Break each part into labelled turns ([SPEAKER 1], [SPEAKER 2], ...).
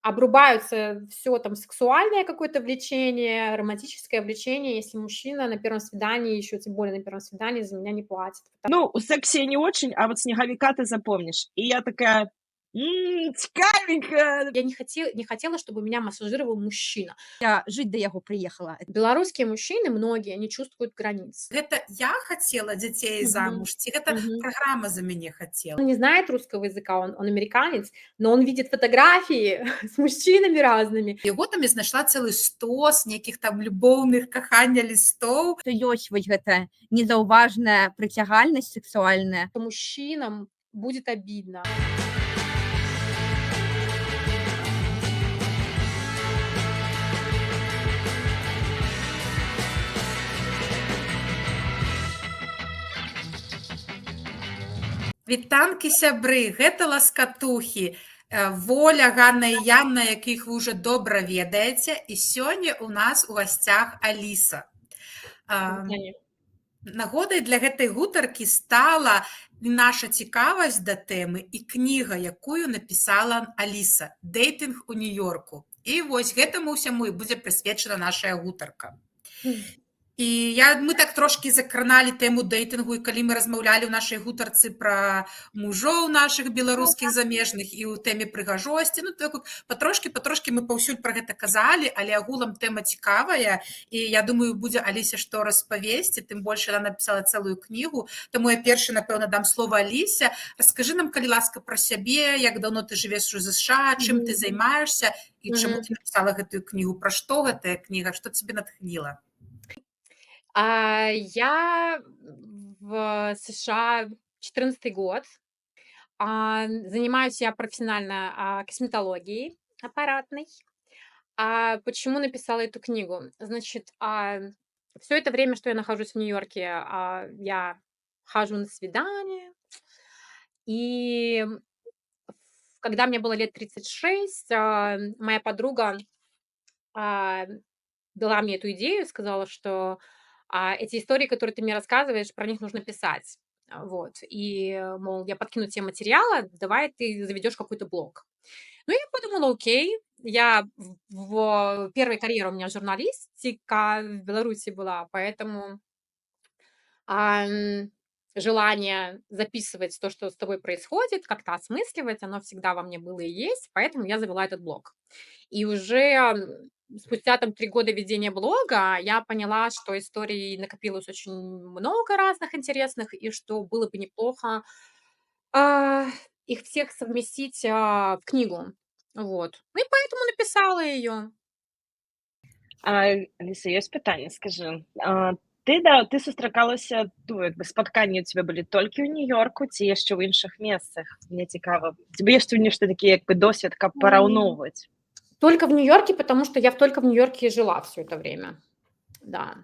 [SPEAKER 1] обрубаются все там сексуальное какое-то влечение, романтическое влечение, если мужчина на первом свидании, еще тем более на первом свидании, за меня не платит.
[SPEAKER 2] Ну, у сексе не очень, а вот снеговика ты запомнишь. И я такая: цікавенько.
[SPEAKER 1] Я не хотела, чтобы меня массажировал мужчина.
[SPEAKER 3] Я жить до яго прыехала.
[SPEAKER 1] Белорусские мужчины, многие, они чувствуют границ.
[SPEAKER 4] Гэта я хацела дзяцей замуж, ці гэта праграма за мяне хацела?
[SPEAKER 1] Он не знает русского языка, он американец, но он видит фотографии с мужчинами разными.
[SPEAKER 4] Яго там я знайшла цэлы стос нейкіх там любоўных кахання лістоў.
[SPEAKER 3] То ёсць вось гэта незаўважная прыцягальнасць сексуальная.
[SPEAKER 1] То мужчинам будет обидно.
[SPEAKER 4] Вітанкі, сябры, гэта ласкатухі. Воля, Ганна і Янна, якіх вы ўжо добра ведаеце. І сёння ў нас у гасцях Аліса. Нагодай для гэтай гутаркі стала наша цікавасць да тэмы і кніга, якую напісала Аліса «Дэйтынг у Нью-Йорку». І вось гэтаму ўсяму і будзе прысвечана нашая гутарка. І мы так трошкі закраналі тэму дэйтынгу, і калі мы размаўлялі ў нашай гутарцы пра мужоў нашых беларускіх замежных і ў тэме прыгажосці, ну так патрошкі мы паўсюль пра гэта казалі, але агулам тэма цікавая, і я думаю, будзе Алісе што распавесці, тым больш яна напісала цэлую кнігу, таму я першы, напэўна, дам слова Алісе. Раскажы нам, калі ласка, пра сябе, як даўно ты жывеш у ЗША, чым ты займаешься і чаму ты напісала гэтую кнігу, пра што гэтая кніга, што цябе натхніла?
[SPEAKER 1] Я в США 14-й год. Занимаюсь я профессионально косметологией аппаратной. Почему написала эту книгу? Значит, все это время, что я нахожусь в Нью-Йорке, я хожу на свидания. И когда мне было лет 36, моя подруга дала мне эту идею, сказала, что эти истории, которые ты мне рассказываешь, про них нужно писать. Вот. И, мол, я подкину тебе материала, давай ты заведешь какой-то блог. Ну, я подумала, окей. Я в первой карьере у меня журналистика в Беларуси была, поэтому желание записывать то, что с тобой происходит, как-то осмысливать, оно всегда во мне было и есть, поэтому я завела этот блог. И уже спустя 3 года ведения блога я поняла, что историй накопилось очень много разных интересных, и что было бы неплохо их всех совместить в книгу. Вот. Ну и поэтому написала ее.
[SPEAKER 2] Аліса, ёсць пытанне, скажы. Ты сустракалася, спатканні у цябе былі толькі ў Нью-Йорку ці яшчэ ў іншых месцах? Мне цікава. Тебе ёсць нешта такі досвед, каб параўноўваць?
[SPEAKER 1] Только в Нью-Йорке, потому что я только в Нью-Йорке и жила все это время. Да.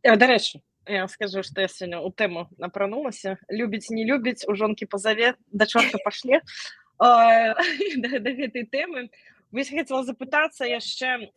[SPEAKER 2] Дарэчы, я скажу, што я сёння ў тэму напранулася. Любіць, не любіць, у жонкі пазаве, да чорта пашле. Да гэтай тэмы. Вось хацела запытацца яшчэ.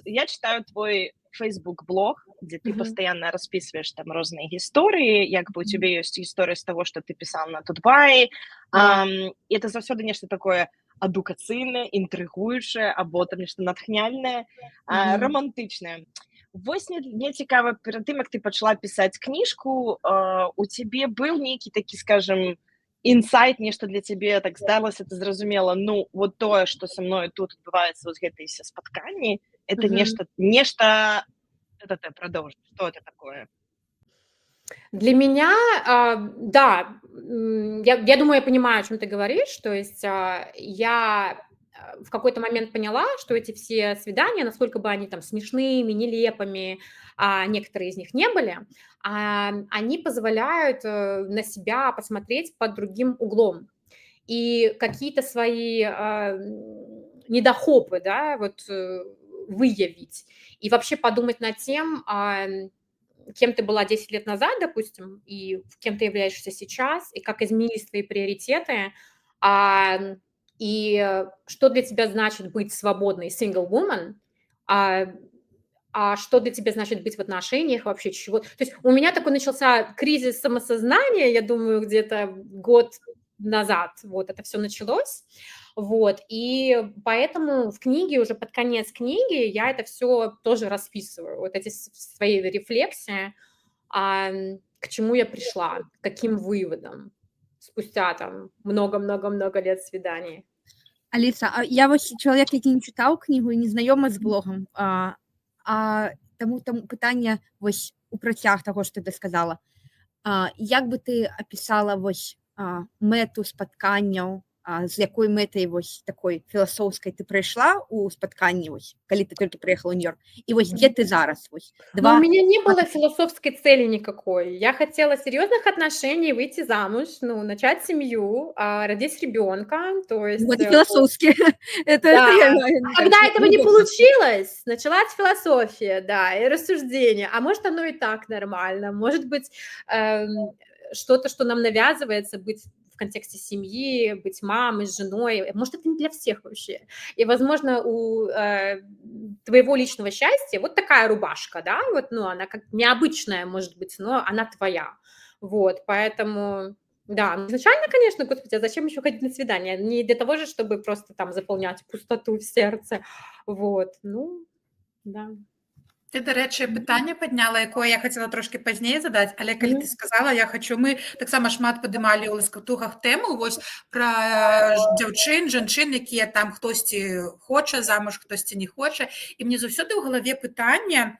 [SPEAKER 2] Я читаю твой Facebook-блог, дзе ты пастаянна распісваеш там розныя гісторыі, як бы у цябе ёсць гісторыя з таго, што ты пісаў на Тутбаі. І это заўсёды нешта такое адукацыйнае, інтрыгуючае, або там нешта натхняльнае, романтычнае. Вось мне цікава, перад тым, як ты пачала пісаць кніжку, у цябе быў нейкі такі, скажем, інсайт, нешта для цябе так здалася, ты зразумела, ну, вот тое, што са мною тут адбываецца, вось гэтыя ўсе спатканні, это нешта, это ты продолжи, что это такое?
[SPEAKER 1] Для меня, да, я думаю, я понимаю, о чем ты говоришь. То есть я в какой-то момент поняла, что эти все свидания, насколько бы они там смешными, нелепыми, некоторые из них не были, они позволяют на себя посмотреть под другим углом и какие-то свои недохопы, да, вот выявить и вообще подумать над тем, кем ты была 10 лет назад, допустим, и кем ты являешься сейчас, и как изменились твои приоритеты, и что для тебя значит быть свободной single woman, а что для тебя значит быть в отношениях вообще, чего. То есть у меня такой начался кризис самосознания, я думаю, где-то год назад вот это все началось. Вот, и поэтому в книге, уже под конец книги, я это все тоже расписываю, вот эти свои рефлексии, к чему я пришла, к каким выводам спустя там много-много-много лет свиданий.
[SPEAKER 3] Аліса, а я вось чалавек, які не чытаў кнігу і не знаёмы з блогам, таму пытанне вось у працяг таго, што ты сказала. Як бы ты апісала вось мэту спатканняў, з якой мэтай вось такой філасофскай ты прыйшла ў спатканні, вось калі ты толькі прыехала ў Нью-Йорк, і вось дзе ты зараз вось
[SPEAKER 1] Но у
[SPEAKER 3] 2
[SPEAKER 1] меня не было философской цели никакой. Я хотела серьезных отношений, выйти замуж, ну, начать семью, родить ребенка. То есть,
[SPEAKER 3] вот и философски. Это
[SPEAKER 1] да.
[SPEAKER 3] я
[SPEAKER 1] А когда этого не получилось, началась философия, да, и рассуждение. А может, оно и так нормально. Может быть, что-то, что нам навязывается, быть в контексте семьи, быть мамой, женой. Может, это не для всех вообще. И, возможно, у твоего личного счастья вот такая рубашка, да, вот, ну, она как необычная, может быть, но она твоя. Вот, поэтому, да, изначально, конечно, господи, а зачем еще ходить на свидание? Не для того же, чтобы просто там заполнять пустоту в сердце. Вот, ну, да.
[SPEAKER 4] Ты, до рэчы, пытанне падняла, якое я хацела трошкі пазней задаць, але калі ты сказала, мы таксама шмат падымалі ў ласкатугах тэму вось пра дзяўчын, жанчын, якія там хтосьці хоча замуж, хтосьці не хоча. І мне заўсёды ў галаве пытанне,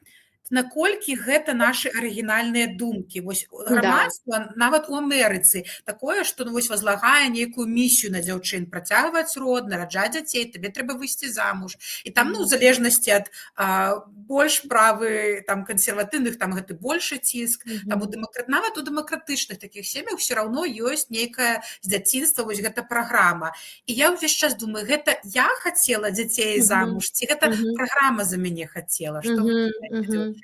[SPEAKER 4] наколькі гэта нашы арыгінальныя думкі. Вось грамадства, нават у Амерыцы, такое, што вось возлагае нейкую місію на дзяўчын, працягваць род, нараджаць дзяцей, табе трэба выйсці замуж. І там, ну, у залежнасці ад больш правы, там, кансерватыўных, там гэты большы ціск, там, нават у дэмакратычных такіх сем'ях ўсё раўно ёсць нейкая з дзяцінства вось гэта праграма. І я ўвесь час думаю, гэта я хацела дзяцей замуж, ці гэта праграма за мяне хацела, што дзяўчыны?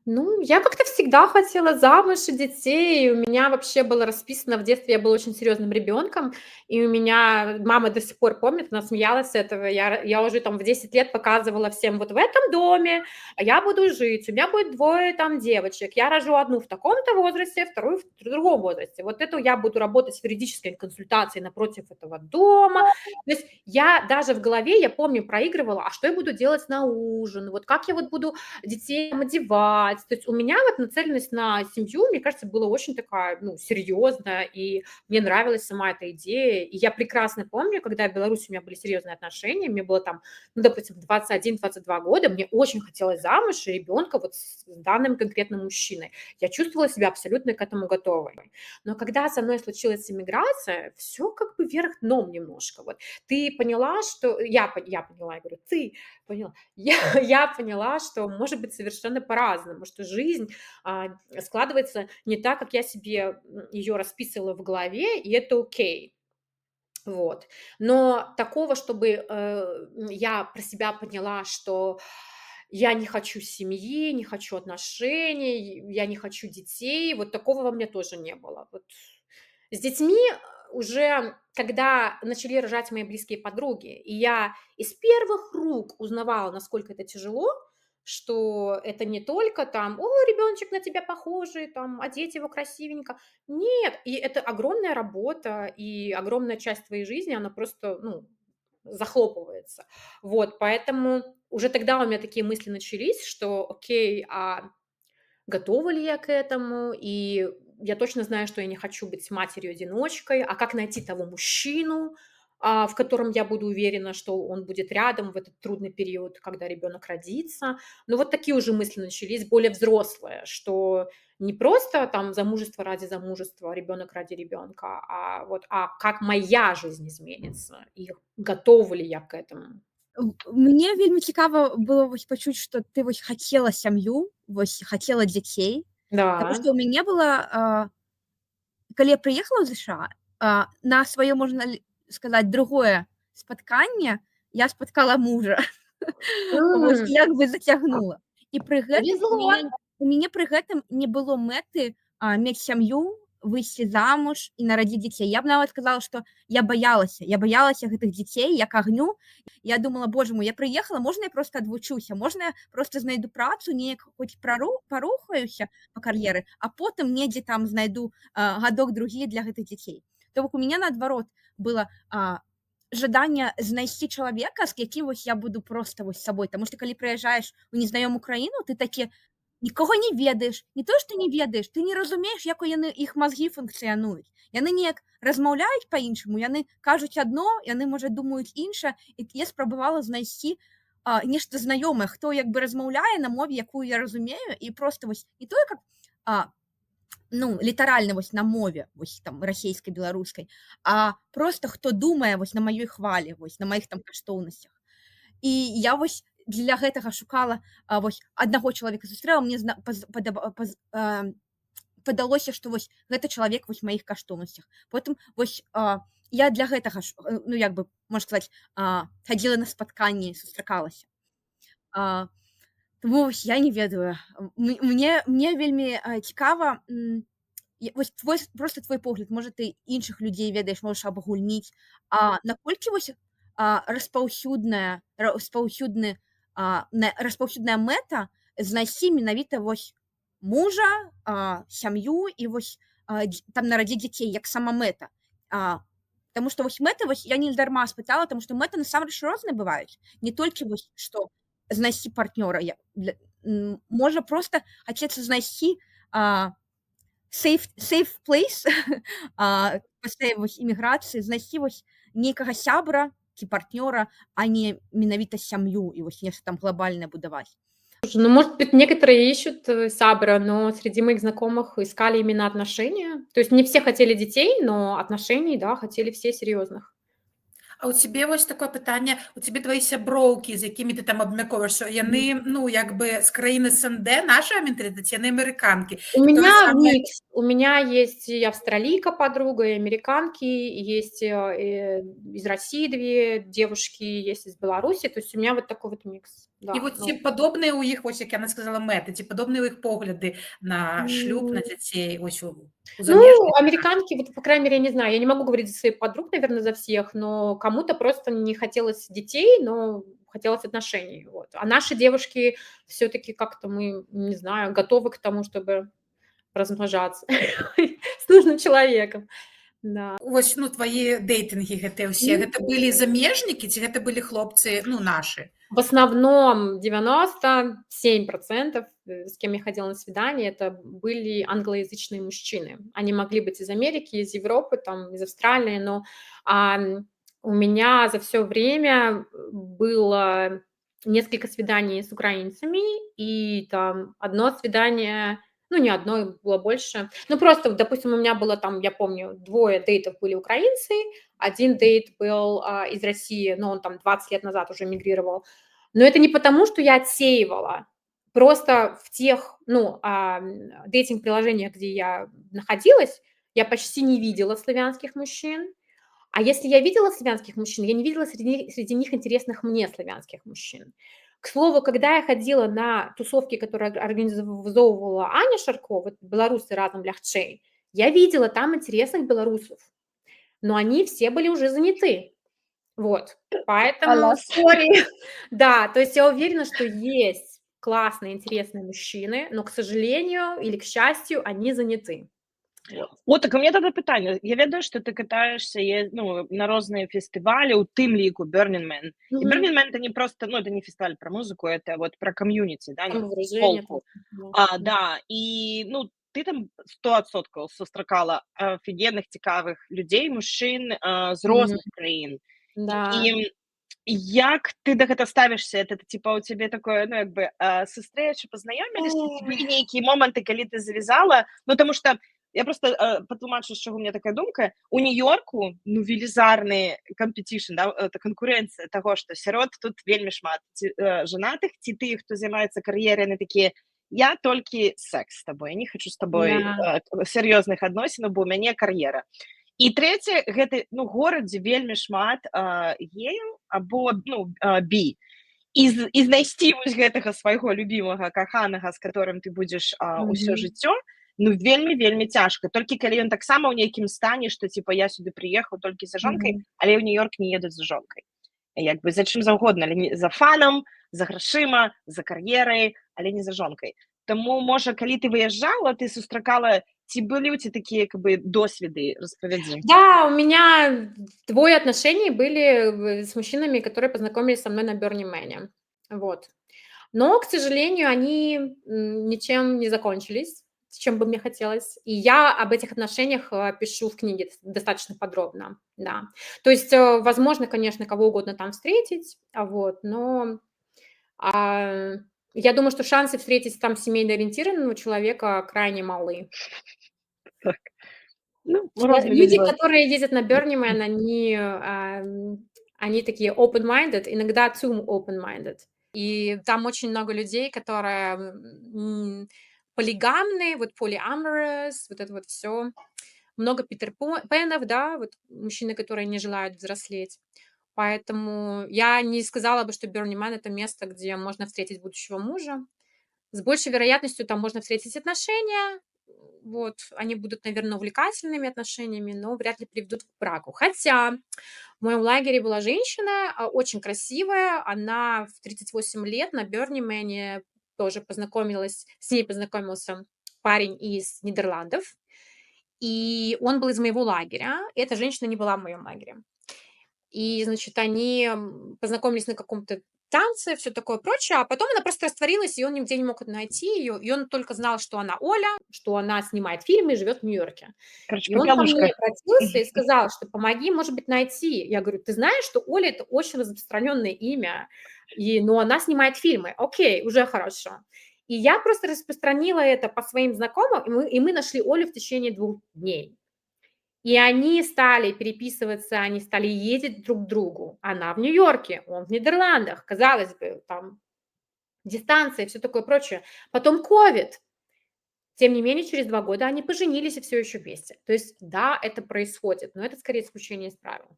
[SPEAKER 1] Ну, я как-то всегда хотела замуж и детей. И у меня вообще было расписано в детстве, я была очень серьезным ребенком, и у меня мама до сих пор помнит, она смеялась с этого. Я уже там в 10 лет показывала всем: вот в этом доме я буду жить, у меня будет 2 там девочек, я рожу одну в таком-то возрасте, вторую в другом возрасте. Вот это я буду работать в юридической консультации напротив этого дома. То есть я даже в голове, я помню, проигрывала, а что я буду делать на ужин, вот как я вот буду детей одевать. То есть у меня вот нацеленность на семью, мне кажется, была очень такая, ну, серьезная, и мне нравилась сама эта идея. И я прекрасно помню, когда в Беларуси у меня были серьезные отношения, мне было там, ну, допустим, 21-22 года, мне очень хотелось замуж и ребенка вот с данным конкретным мужчиной. Я чувствовала себя абсолютно к этому готовой. Но когда со мной случилась иммиграция, все как бы вверх дном немножко. Вот ты поняла, что... Я поняла, я говорю, ты поняла. Я поняла, что может быть совершенно по-разному, что жизнь складывается не так, как я себе ее расписывала в голове, и это окей. Вот. Но такого, чтобы я про себя поняла, что я не хочу семьи, не хочу отношений, я не хочу детей, вот такого во мне тоже не было. Вот. С детьми уже, когда начали рожать мои близкие подруги, и я из первых рук узнавала, насколько это тяжело, что это не только там: о, ребеночек на тебя похожий, там, одеть его красивенько. Нет, и это огромная работа, и огромная часть твоей жизни, она просто, ну, захлопывается. Вот, поэтому уже тогда у меня такие мысли начались, что окей, а готова ли я к этому? И я точно знаю, что я не хочу быть матерью-одиночкой. А как найти того мужчину, в котором я буду уверена, что он будет рядом в этот трудный период, когда ребенок родится? Ну, вот такие уже мысли начались, более взрослые, что не просто там замужество ради замужества, ребенок ради ребенка, а как моя жизнь изменится, и готова ли я к этому.
[SPEAKER 3] Мне вельмі цікава было вось пачуць, што ты вось хацела сям'ю, вось хацела дзяцей. Таму
[SPEAKER 1] Да.
[SPEAKER 3] што ў мяне была, калі я прыехала ў ЗША, на сваё, можна сказаць, другое спатканне я спаткала мужа. Вось, як бы зацягнула. І пры гэтым
[SPEAKER 1] Повезло.
[SPEAKER 3] у мяне пры гэтым не было мэты мець сям'ю, выйсці замуж і нарадзіць дзяцей. Я б нават сказала, што я баялася гэтых дзяцей як агню. Я думала: боже мой, я прыехала, можна я проста адвучуся, можна я проста знайду працу, неяк хоць парухаюся па кар'еры, а потым недзе там знайду гадок другі для гэтых дзяцей. То бок у мяне наадварот было жаданне знайсці чалавека, з якім вось я буду проста вось сабой. Таму што калі прыязджаеш у незнаёмую краіну, ты такі нікога не ведаеш, не то што не ведаеш, ты не разумееш, як яны іх мазгі функцыянуюць. Яны неяк размаўляюць па-іншаму, яны кажуць адно, яны, можа, думаюць іншае, і я спрабавала знайсці нешта знаёмае, хто як бы размаўляе на мове, якую я разумею, і проста вось не тое, как ну, літаральна вось на мове, вось там расійскай, беларускай, а просто хто думае вось на маёй хвалі, вось на маіх там каштоўнасцях. І я вось для гэтага шукала вось аднаго чалавека сустрэла, мне падалося, што вось гэты чалавек вось маіх каштоўнасцях. Потым вось я для гэтага ну як бы можна сказаць хадзіла на спатканні, сустракалася. Тому вось я не ведаю. Мне вельмі цікава вось просто твой погляд, можа ты іншых людзей ведаеш, можаш абагульніць, наколькі вось распаўсюдная мэта знайсці менавіта вось мужа, сям'ю і вось там нарадзіць дзяцей як сама мэта. Таму што вось мэты, вось я не дарма спытала, таму што мэты насамрэч розныя бываюць. Не толькі вось што знайсці партнёра, можа проста хацецца знайсці safe place пасля вось іміграцыі, знайсці вось нейкага сябра ці партнёра, а не менавіта сям'ю і вось нешта там глобальнае будаваць.
[SPEAKER 1] Слушай, ну, может быть, некоторые ищут сябра, но среди моих знакомых искали именно отношения. То есть не все хотели детей, но отношений, да, хотели все серьезных.
[SPEAKER 4] А у цябе вось такое пытанне, у цябе твои сяброўкі, з якімі ты там абмяркоўваеш, яны, ну, як бы з краіны СНД, наша менталітэт, яны амерыканкі?
[SPEAKER 1] У меня микс. У меня есть и австралийка подруга, и американки, есть из России 2 девушки, есть из Беларуси. То есть у меня вот такой вот микс. Да,
[SPEAKER 4] І вот ці падобныя ў іх, вось як яна сказала, мэты, ці падобныя ў іх погляды на шлюб, на дзяцей, вось у
[SPEAKER 1] Ну, американки, вот, по крайней мере, я не знаю, я не могу говорить за своих подруг, наверное, за всех, но кому-то просто не хотелось детей, но хотелось отношений. Вот. А наши девушки все-таки как-то мы, не знаю, готовы к тому, чтобы размножаться с нужным человеком. Да.
[SPEAKER 4] Вось, ну, твои дейтинги гэтыя ўсе, гэта былі замежнікі, ці гэта былі хлопцы, ну, нашы?
[SPEAKER 1] В основном 97%, с кем я ходила на свидание, это были англоязычные мужчины. Они могли быть из Америки, из Европы, там, из Австралии, но у меня за все время было несколько свиданий с украинцами, и там одно свидание, ну, не одно, их было больше. Ну, просто, допустим, у меня было там, я помню, 2 дейтов были украинцы, 1 дейт был из России, но он там 20 лет назад уже мигрировал. Но это не потому, что я отсеивала. Просто в тех, ну, дейтинг-приложениях, где я находилась, я почти не видела славянских мужчин. А если я видела славянских мужчин, я не видела среди них интересных мне славянских мужчин. К слову, когда я ходила на тусовки, которые организовывала Аня Шарко, вот белорусы разом лягчей, я видела там интересных белорусов, но они все были уже заняты. Вот, поэтому... Да, то есть я уверена, что есть классные, интересные мужчины, но, к сожалению или к счастью, они заняты.
[SPEAKER 2] Вот, так у меня тогда питание. Я ведаю, что ты катаешься ну, на разные фестивали, у тым лику Burning Man. И Burning Man это не просто, ну, это не фестиваль про музыку, это вот про комьюнити, да,
[SPEAKER 1] Самовыражение.
[SPEAKER 2] Да, и, ну, ты там 100% сустракала офигенных, цікавых людей, мужчин з розных краін.
[SPEAKER 1] Да.
[SPEAKER 2] І як ти до гэта ставішся? Это типа у тебе такое, ну, як бы сустрэча, пазнаёміліся, ці былі нейкія моманты, калі ты завязала? Ну, тому что я просто патлумачу, з чаго у меня такая думка. У Нью-Йорку, ну, велізарны компетишн, да, это конкуренцыя таго, што сярод тут вельмі шмат жанатых, ці тых, хто займаецца кар'ерай, яны такія: я толькі секс з табой, не хочу з табой сер'ёзных адносінаў, бо ў мяне кар'ера. І трэцяе, гэта, ну, горадзе вельмі шмат геяў або, ну, бі. І знайсці вось гэтага свайго любімага, каханага, з которым ты будзеш ўсё жыццё, ну, вельмі-вельмі цяжка. Толькі калі ён таксама ў нейкім стане, што, типа, я сюды прыехаў толькі за жонкай, але ў Нью-Йорк не едуць за жонкай. Як бы за чым заўгодна, але за фанам, за грашыма, за кар'ерай, але не за жонкай. Таму, можа, калі ты выязджала, ты сустракала Ці былі ў ці такія как бы досведы? Распавядзі.
[SPEAKER 1] Да, у меня 2 отношений были с мужчинами, которые познакомились со мной на Burning Man. Вот. Но, к сожалению, они ничем не закончились, с чем бы мне хотелось. И я об этих отношениях пишу в книге достаточно подробно, да. То есть, возможно, конечно, кого угодно там встретить, вот, но а, я думаю, что шансы встретить там семейно ориентированного человека крайне малы.
[SPEAKER 2] Так. Ну, разные люди
[SPEAKER 1] Люди,
[SPEAKER 2] бывают.
[SPEAKER 1] которые ездят на Burning Man, они такие open-minded, иногда too open-minded. И там очень много людей, которые полигамные, вот polyamorous, вот это вот все. Много Питер Пенов, да, вот мужчины, которые не желают взрослеть. Поэтому я не сказала бы, что Burning Man — это место, где можно встретить будущего мужа. С большей вероятностью там можно встретить отношения. Вот, они будут, наверное, увлекательными отношениями, но вряд ли приведут к браку. Хотя в моем лагере была женщина, очень красивая. Она в 38 лет на Burning Man тоже познакомилась, с ней познакомился парень из Нидерландов. И он был из моего лагеря. Эта женщина не была в моем лагере. И, значит, они познакомились на каком-то танце, все такое прочее, а потом она просто растворилась, и он нигде не мог найти ее, и он только знал, что она Оля, что она снимает фильмы и живет в Нью-Йорке.
[SPEAKER 2] Короче,
[SPEAKER 1] И он ко мне
[SPEAKER 2] попелушка.
[SPEAKER 1] обратился и сказал, что помоги, может быть, найти. Я говорю, ты знаешь, что Оля — это очень распространенное имя, но она снимает фильмы. Окей, уже хорошо. И я просто распространила это по своим знакомым, и мы нашли Олю в течение 2 дней. И они стали переписываться, они стали ездить друг к другу. Она в Нью-Йорке, он в Нидерландах. Казалось бы, там дистанция и все такое прочее. Потом ковид. Тем не менее, через 2 года они поженились и все еще вместе. То есть, да, это происходит, но это скорее исключение из правил.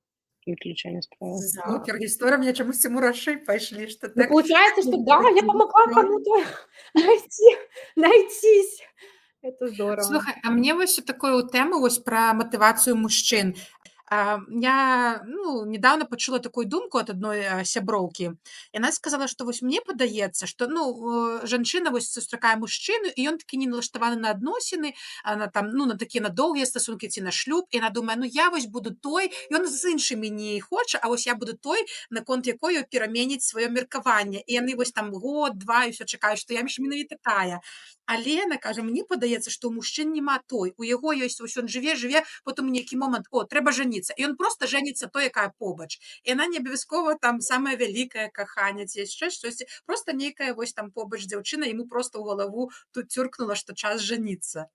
[SPEAKER 2] Выключение справа.
[SPEAKER 4] Супер гісторыя, мне чамусьці мураши пайшлі, што
[SPEAKER 1] Ну,
[SPEAKER 4] так
[SPEAKER 1] получается, что да, я помогла кому-то найтись. Это здорово.
[SPEAKER 4] Слухай, а мне вось такое ў тэму вось пра матывацыю мужчын. Я недавно пачула такую думку ад адной сяброўкі. Яна сказала, што вось мне падаецца, што жанчына вось сустракае мужчыну, і ён такі не налаштаваны на адносіны, на такія на доўгія стасункі ці на шлюб, і яна думае, я вось буду той, ён з іншымі не хоча, а вось я буду той, наконт якой пераменіць сваё меркаванне. І яны вось там год, 2 і ўсё чакаюць, што я менавіта тая. Але яна кажа, мне падаецца, што ў мужчын няма той. У яго ёсць вось ён жыве, потым у нейкі момант, трэба жаніцца. І ён проста жаніцца той, якая побач. І яна не абавязкова там самая вялікая каханне ці яшчэ штосьці. Проста нейкая вось там побач дзяўчына, яму проста ў галаву тут тюркнула, што час жаніцца.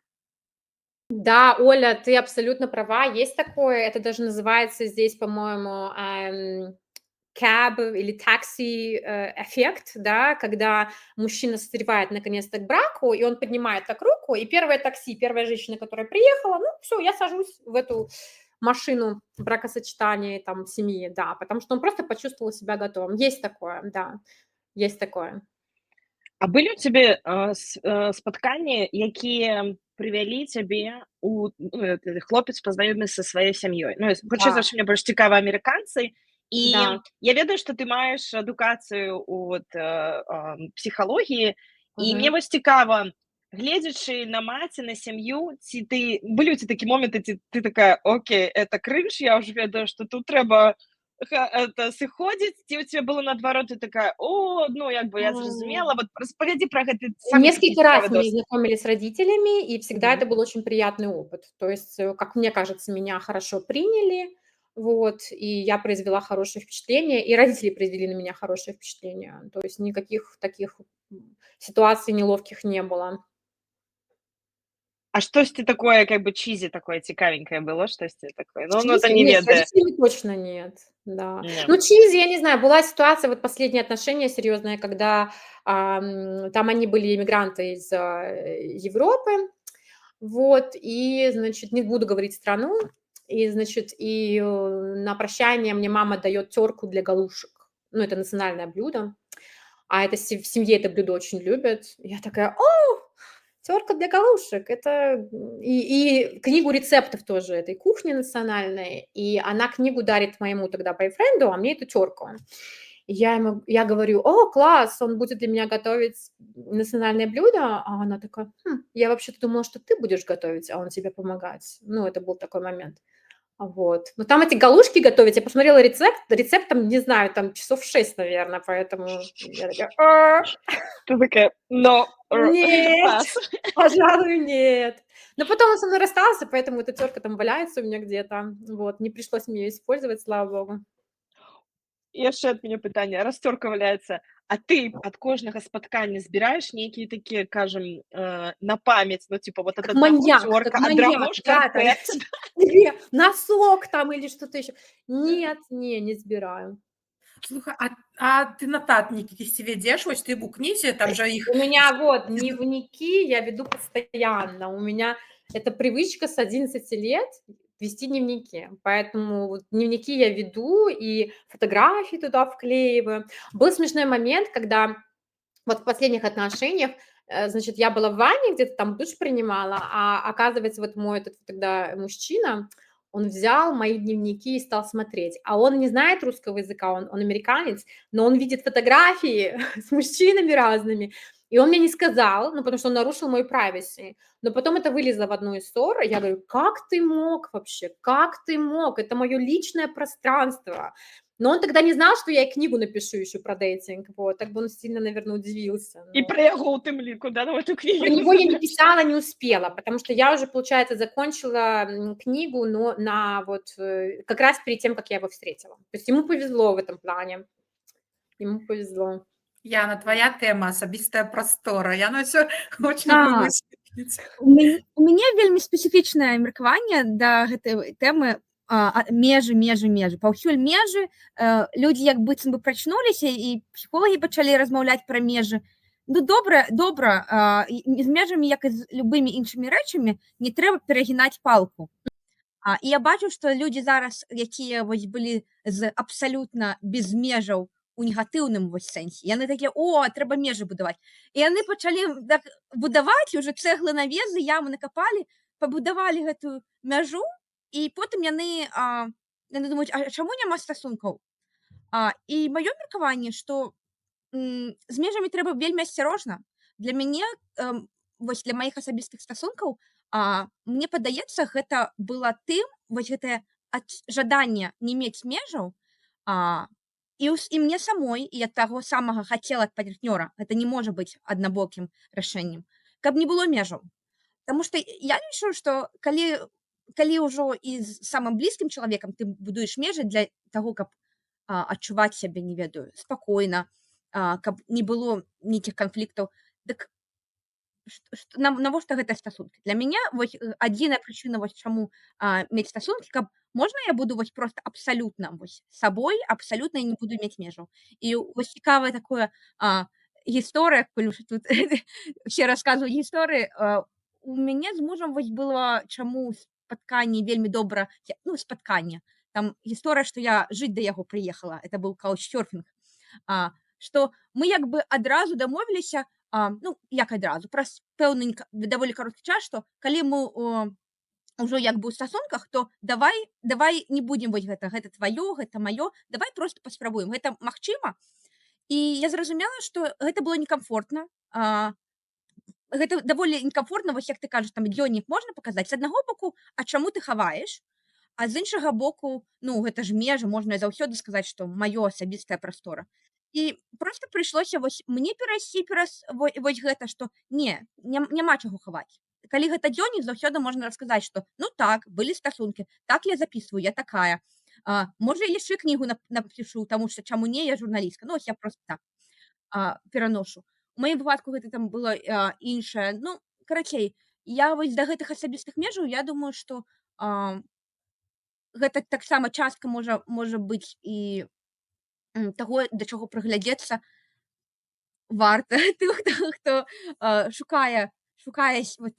[SPEAKER 1] Да, Оля, ты абсолютно права, есть такое, это даже называется здесь, по-моему, cab или такси эффект, да, когда мужчина созревает наконец-то к браку, и он поднимает так руку, и первое такси, первая женщина, которая приехала, все, я сажусь в эту машину бракосочетания, там, семьи, да, потому что он просто почувствовал себя готовым. Есть такое, да, есть такое.
[SPEAKER 2] А былі ў цябе спатканні, якія прывялі цябе хлопец пазнаёміць са сваёй сям'ёй? Хутчэй за ўсё, мне больш цікава амерыканцы. І
[SPEAKER 1] Да.
[SPEAKER 2] я ведаю, што ты маеш адукацыю ў псіхалогіі, і мне вось цікава, гледзячы на маці, на сям'ю, ці былі ў ці такі моманты, ці ты такая, окей, это крынж, я ўжо ведаю, што тут трэба сыходзіць, ці ў цябе было наадварот, ты такая, я зразумела, вот распавядзі пра гэты самы
[SPEAKER 1] Несколько раз
[SPEAKER 2] цікавы
[SPEAKER 1] мы
[SPEAKER 2] досвед.
[SPEAKER 1] знакомились с родителями, и всегда это был очень приятный опыт. То есть, как мне кажется, меня хорошо приняли, вот, и я произвела хорошее впечатление, и родители произвели на меня хорошее впечатление. То есть никаких таких ситуаций неловких не было.
[SPEAKER 2] А штосьці такое, как бы чизи такое цікавенькое было, штосьці такое? Это
[SPEAKER 1] Чизи?
[SPEAKER 2] не
[SPEAKER 1] Нет, с
[SPEAKER 2] ведаю.
[SPEAKER 1] родителями точно нет, да.
[SPEAKER 2] Нет.
[SPEAKER 1] Ну, чизи, я не знаю, была ситуация, вот последние отношения серьезные, когда там они были иммигранты из Европы, вот, и, значит, не буду говорить страну, и, значит, и на прощание мне мама дает терку для галушек. Ну, это национальное блюдо, а это в семье это блюдо очень любят. Я такая, терка для галушек. Это и книгу рецептов тоже этой кухни национальной, и она книгу дарит моему тогда бойфренду, а мне эту терку. Я говорю: "О, класс, он будет для меня готовить национальное блюдо". А она такая: "Хм, я вообще-то думала, что ты будешь готовить, а он тебе помогать". Ну, это был такой момент. Вот. Но там эти галушки готовить, я посмотрела рецепт там, не знаю, там часов 6, наверное, поэтому я такая:
[SPEAKER 2] Ты такая: "Но,
[SPEAKER 1] нет,
[SPEAKER 2] пас".
[SPEAKER 1] пожалуй, нет". Но потом он со мной расстался, поэтому эта тёрка там валяется у меня где-то. Вот, не пришлось мне её использовать, слава богу.
[SPEAKER 2] І яшчэ ад мяне пытанне, расцёрка валяецца, а ты ад кожнага спаткання збіраеш нейкія такія, кажам, на памяць, ну, типа, вот ад аднаго
[SPEAKER 1] Как
[SPEAKER 2] цёрка,
[SPEAKER 1] маньяк,
[SPEAKER 2] аднаго
[SPEAKER 1] да, там
[SPEAKER 2] шкарпэт.
[SPEAKER 1] или носок там, или что-то ещё. Нет, не сбираю.
[SPEAKER 4] Слухай, а ты нотатники якісь ведзеш? Вось ты ў кнізе, там жа іх
[SPEAKER 1] У меня вот дневники я веду постоянно. У меня это привычка с 11 лет вести дневники. Поэтому вот дневники я веду и фотографии туда вклеиваю. Был смешной момент, когда вот в последних отношениях, значит, я была в ванне, где-то там душ принимала, а оказывается, вот мой этот тогда мужчина, он взял мои дневники и стал смотреть. А он не знает русского языка, он американец, но он видит фотографии с мужчинами разными. И он мне не сказал, ну, потому что он нарушил мою privacy. Но потом это вылезло в одну из ссор. Я говорю: как ты мог вообще? Как ты мог? Это мое личное пространство. Но он тогда не знал, что я и книгу напишу еще про дейтинг. Вот, так бы он сильно, наверное, удивился.
[SPEAKER 2] І
[SPEAKER 1] Но
[SPEAKER 2] пра яго ў тым ліку, да, ну, эту
[SPEAKER 1] про
[SPEAKER 2] кнігу
[SPEAKER 1] него я не
[SPEAKER 2] написать.
[SPEAKER 1] писала, не успела, потому что я уже, получается, закончила книгу, но на вот как раз перед тем, как я его встретила. То есть ему повезло в этом плане. Ему повезло.
[SPEAKER 4] Яна, твоя тэма асабістая прастора. Яна ўсё хоча
[SPEAKER 3] Так.
[SPEAKER 4] высветліць.
[SPEAKER 3] У мяне вельмі спецыфічнае меркаванне да гэтай тэмы межы. Паўсюль межы, людзі як быццам бы прачнуліся, і псіхолагі пачалі размаўляць пра межы. Ну, добра, з межамі, як і з любымі іншымі рэчамі, не трэба перагінаць палку. І я бачу, што людзі зараз, якія вось былі з абсалютна без межаў у негатыўным вось сэнсе, яны такія: "О, трэба межы будаваць". І яны пачалі так будаваць, уже цэглы навезы, ямы накапалі, пабудавалі гэтую мяжу, і потым яны думаюць: "А чаму няма стасункаў?" І маё меркаванне, што з межамі трэба вельмі асцярожна. Для мяне, вось для маіх асабістых стасункаў, мне падаецца, гэта была тым, вось гэтае жаданне не мець межаў, і мне самой, і я таго самага хацела ад партнёра. Гэта не можа быць аднабокім рашэннем, каб не было межаў. Таму што я лічу, што калі ўжо і з самым блізкім чалавекам ты будуеш межы для таго, каб адчуваць сябе, не ведаю, спакойна, каб не было нейкіх канфліктаў, дык навошта гэтыя стасункі? Для мяне вось адзіная прычына, вось чаму мець стасункі, каб можна я буду вось проста абсалютна вось сабой, абсалютна не буду мець межаў. І вось цікавая такое гісторыя, калі ўжо тут все расказваюць гісторыі, у мяне з мужам вось было, чаму спатканне вельмі добра, ну, спатканне. Там гісторыя, што я жыць да яго прыехала, это быў каучсёрфінг, што мы як бы адразу дамовіліся, ну, як адразу, праз пэўны даволі кароткі час, што калі мы ўжо як бы ў стасунках, то давай не будзем вось гэта тваё, гэта маё, давай проста паспрабуем. Гэта магчыма. І я зразумела, што гэта было некамфортна. Гэта даволі некамфортна, вось як ты кажаш, там дзённік можна паказаць. З аднаго боку, а чаму ты хаваеш? А з іншага боку, ну, гэта ж межы, можна заўсёды сказаць, што маё асабістая прастора. І проста прыйшлося вось мне перайсці праз вось гэта, што няма чаго хаваць. Калі гэта дзённік, заўсёды можна расказаць, што ну так, былі стасункі, так я записываю, я такая. Можа, я яшчэ кнігу напішу, таму што чаму не, я журналістка. Ну, ось я просто так пераношу. У маім выпадку гэта там было іншае. Ну, карацей, я вось да гэтых асабістых межаў, я думаю, што гэта таксама частка можа быць і таго, да чаго прыглядзецца варта тых, хто шукае вот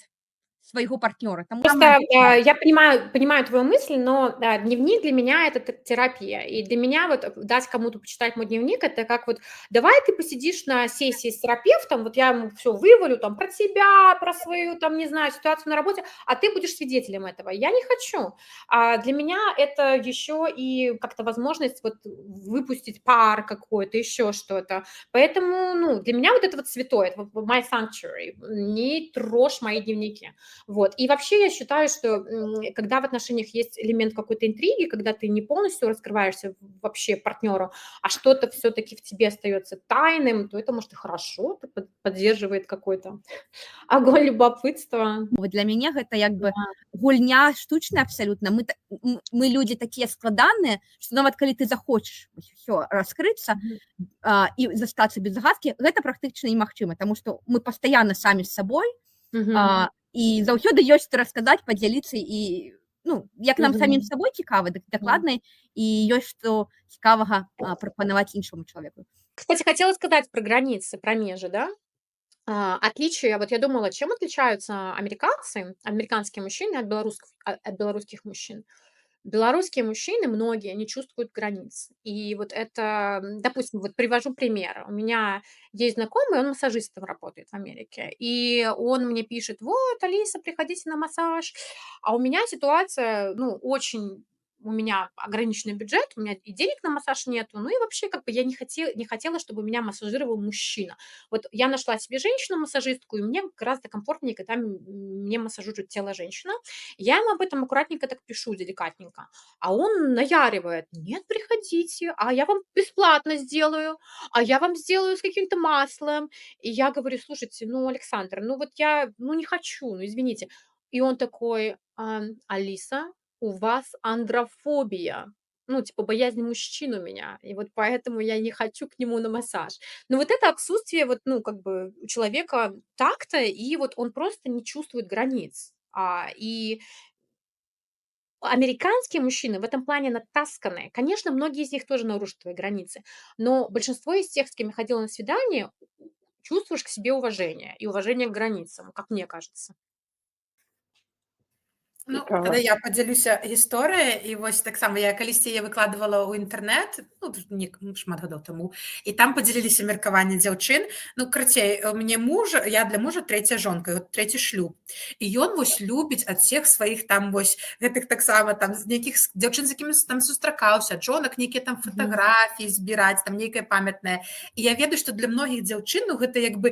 [SPEAKER 3] свайго партнёра. Таму
[SPEAKER 1] Просто,
[SPEAKER 3] самае галоўнае.
[SPEAKER 1] я понимаю твою мысль, но, дневник для меня — это терапия. И для меня вот дать кому-то почитать мой дневник — это как вот: давай ты посидишь на сессии с терапевтом, вот я ему всё вывалю там про тебя, про свою там, не знаю, ситуацию на работе, а ты будешь свидетелем этого. Я не хочу. А для меня это еще и как-то возможность вот выпустить пар какой-то, еще что-то. Поэтому, ну, для меня вот это вот святое, это вот my sanctuary. Не трожь мои дневники. Вот. И вообще я считаю, что когда в отношениях есть элемент какой-то интриги, когда ты не полностью раскрываешься вообще партнеру, а что-то все-таки в тебе остается тайным, то это, может, и хорошо, это поддерживает какой-то огонь любопытства.
[SPEAKER 3] Вот для мяне гэта як бы
[SPEAKER 1] Да.
[SPEAKER 3] гульня штучная абсалютна. Мы людзі такія складаныя, што нават калі ты захочаш ўсё раскрыцца і застацца без загадкі, гэта практычна немагчыма, таму што мы пастаянна самі з сабой, і заўсёды ёсць што расказаць, падзяліцца і, ну, як нам самім сабой цікава, дакладна, і ёсць што цікавага прапанаваць іншаму чалавеку.
[SPEAKER 1] Кстати, хотела сказать про границы, про межи, да? Отличие, вот я думала, чем отличаются американцы, американские мужчины от белорусских мужчин. Белорусские мужчины, многие, не чувствуют границ. И вот это, допустим, вот привожу пример. У меня есть знакомый, он массажистом работает в Америке. И он мне пишет: вот, Алиса, приходите на массаж. А у меня ситуация, ну, очень... У меня ограниченный бюджет, у меня и денег на массаж нету, ну и вообще как бы я не хотела, чтобы меня массажировал мужчина. Вот я нашла себе женщину-массажистку, и мне гораздо комфортнее, когда мне массажирует тело женщина. Я ему об этом аккуратненько так пишу, деликатненько. А он наяривает: нет, приходите, а я вам бесплатно сделаю, а я вам сделаю с каким-то маслом. И я говорю: слушайте, ну, Александр, ну вот я, ну, не хочу, ну, извините. И он такой: Алиса, у вас андрофобия. Ну, типа, боязнь мужчин у меня, и вот поэтому я не хочу к нему на массаж. Но вот это отсутствие вот, ну, как бы у человека такта, и вот он просто не чувствует границ. И американские мужчины в этом плане натасканные. Конечно, многие из них тоже нарушат твои границы, но большинство из тех, с кем я ходила на свидание, чувствуешь к себе уважение и уважение к границам, как мне кажется.
[SPEAKER 4] Ну,
[SPEAKER 2] Цікава.
[SPEAKER 4] тогда я подзялюся гісторыяй, і вось таксама я калісьці яе выкладывала ў інтэрнэт, ну, шмат гадоў таму, і там падзяліліся меркаванні дзяўчын. Ну, карацей, мне муж, я для мужа трэцяя жонка, трэці шлюб. І ён вось любіць ад всех сваіх там вось гэтых таксама там з нейкіх дзяўчын, з якімі там сустракаўся, жонак нейкія там фатаграфіі збіраць, там нейкае памятнае. І я ведаю, што для многіх дзяўчын, ну, гэта як бы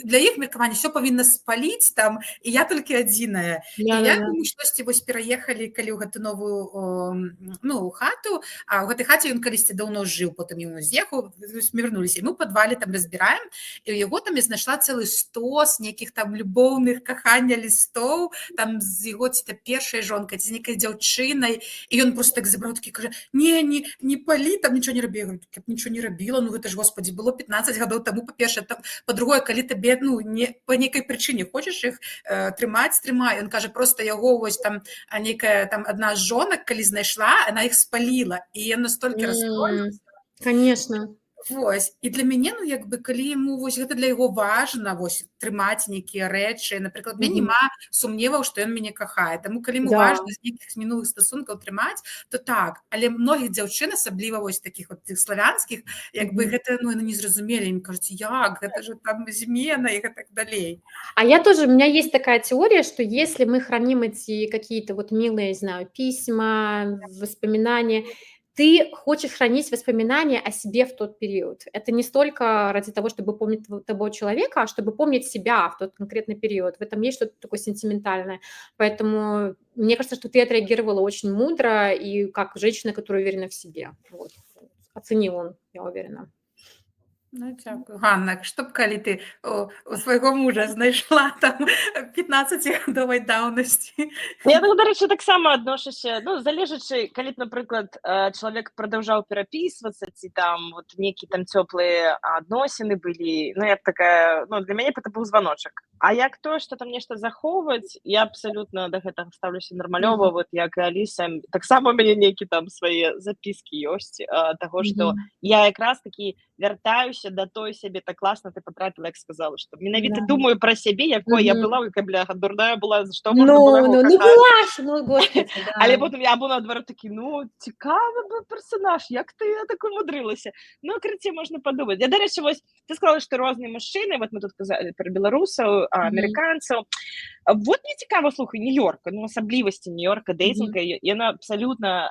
[SPEAKER 4] для іх меркаванне ўсё павінна спаліць там, і я толькі адзіная. І я думаю, штосьці вось пераехалі, калі ў гэту новую, ну, хату, а ў гэтай хаце ён калісьці даўно жыў, потым ён з'ехаў, мы вярнуліся, і мы ў падвале там разбіраем, і ў яго там я знайшла цэлы стос нейкіх там любоўных кахання лістоў, там з яго ці та першай жонкай, ці з нейкай дзяўчынай, і ён просто так забраў, такі кажа: не палі, там нічого не рабі. Я говорю: так я б нічого не рабіла, ну гэта ж, господі, было 15 гадоў таму, па-першае, па-другое, калі табе, ну, па нейкай прычыне хочаш іх трымаць, трымай. Ён кажа, просто яго вось там нейкая там адна з жонак, калі знайшла, она іх спаліла, і ён настолькі расстроіўся.
[SPEAKER 1] Конечно.
[SPEAKER 4] Вось. І для мяне, ну, як бы, калі яму вось гэта для яго важна, вось, трымаць нейкія рэчы, напрыклад, мне нема сумневаў, што ён мяне кахае, таму калі яму важна з нейкіх мінулых стасункаў трымаць, то так, але многіх дзяўчын, асабліва вось такіх вот тых славянскіх, як бы гэта, ну, яны не зразумелі, ім кажуць: як, гэта же там змена і так далей.
[SPEAKER 1] А я тоже, у меня есть такая теория, что если мы храним эти какие-то вот милые, не знаю, письма, воспоминания, ты хочешь хранить воспоминания о себе в тот период. Это не столько ради того, чтобы помнить того человека, а чтобы помнить себя в тот конкретный период. В этом есть что-то такое сентиментальное. Поэтому мне кажется, что ты отреагировала очень мудро и как женщина, которая уверена в себе. Вот. Оценил он, я уверена.
[SPEAKER 4] Ну, дзякую. Ганна, што б калі ты у свайго мужа знайшла там 15-гадовай даўнасці?
[SPEAKER 2] Я, ну, дарэчы, таксама адношуся, ну, залежачы, калі, напрыклад, чалавек прадаўжаў перапісвацца, ці там вот нейкія там цёплыя адносіны былі, ну, я такая, ну, для мяне гэта быў званочак. А як тое, што там нешта захоўваць, я абсалютна да гэтага стаўлюся нармалёва,
[SPEAKER 1] Мгм.
[SPEAKER 2] вот як і Аліса. Таксама у мяне нейкі там свае запіскі ёсць, таго, што
[SPEAKER 1] Мгм.
[SPEAKER 2] я якраз такі вяртаюся да той сябе. Так класна ты патрапіла, як сказала, што менавіта
[SPEAKER 1] Да.
[SPEAKER 2] думаю пра сябе, якой я
[SPEAKER 1] Мгм.
[SPEAKER 2] была, якая, бляха, дурная была, за што можна было
[SPEAKER 1] Ну,
[SPEAKER 2] яго
[SPEAKER 1] ну, ну
[SPEAKER 2] кахаць.
[SPEAKER 1] была ж, ну, господи,
[SPEAKER 2] Але
[SPEAKER 1] да.
[SPEAKER 2] потым я або наадварот такі, ну, цікавы быў персанаж, як ты так умудрылася. Ну, карацей, можна падумаць. Я, дарэчы, вось ты сказала, што розныя мужчыны, вот мы тут казалі пра беларусаў,
[SPEAKER 1] Мгм.
[SPEAKER 2] амерыканцаў. Вот мне цікава, слухай, Нью-Йорк, ну, асаблівасці Нью-Йорка,
[SPEAKER 1] Мгм.
[SPEAKER 2] дэйтинга, яна абсалютна